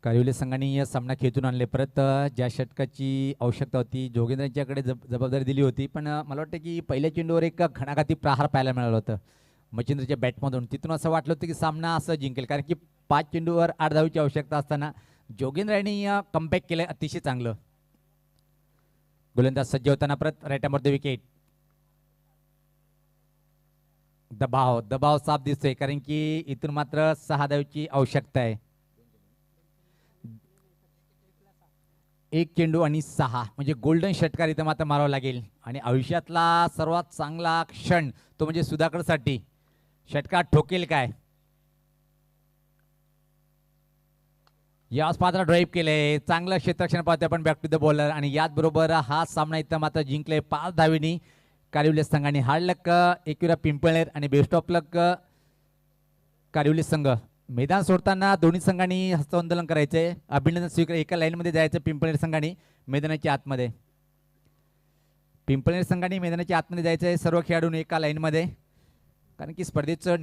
कारिवली संघाने या सामना खेळून आणले. परत ज्या षटकाची आवश्यकता होती जोगेंद्र यांच्याकडे जबाबदारी दिली होती पण मला वाटतं की पहिल्या चेंडूवर एक घणाघाती प्रहार पाहायला मिळालं होतं मच्छिंद्रच्या बॅटमधून. तिथून असं वाटलं होतं की सामना असं जिंकेल कारण की 5 चेंडूवर 8 धावेची आवश्यकता असताना जोगेंद्र यांनी कमबॅक केलं अतिशय चांगलं. गोलंदाज सज्ज होताना परत right arm off the wicket. दबाव साफ दिसतोय कारण की इथून मात्र 6 धावेची आवश्यकता आहे. 1 चेंडू आणि 6 म्हणजे गोल्डन षटकार इथं मात्र मारावं लागेल आणि आयुष्यातला सर्वात चांगला क्षण तो म्हणजे सुधाकरसाठी. षटकार ठोकेल काय याच पात्र ड्राईव्ह केले, चांगलं क्षेत्ररक्षण पाहतोय आपण बॅक टू द बॉलर. आणि याच बरोबर हा सामना इथं मात्र जिंकले 5 धावेनी कारिवली संघाने. हार्ड लक एकविरा पिंपळनेर आणि बेस्ट ऑफ लक कारिवली संघ. मैदान सोडताना दोन्ही संघांनी हस्तांदोलन करायचे, अभिनंदन स्वीकार एका लाईनमध्ये जायचं पिंपळनेर संघाने मैदानाच्या आतमध्ये. पिंपळनेर संघाने मैदानाच्या आतमध्ये जायचं आहे सर्व खेळाडूंनी एका लाईनमध्ये, कारण की स्पर्धेचं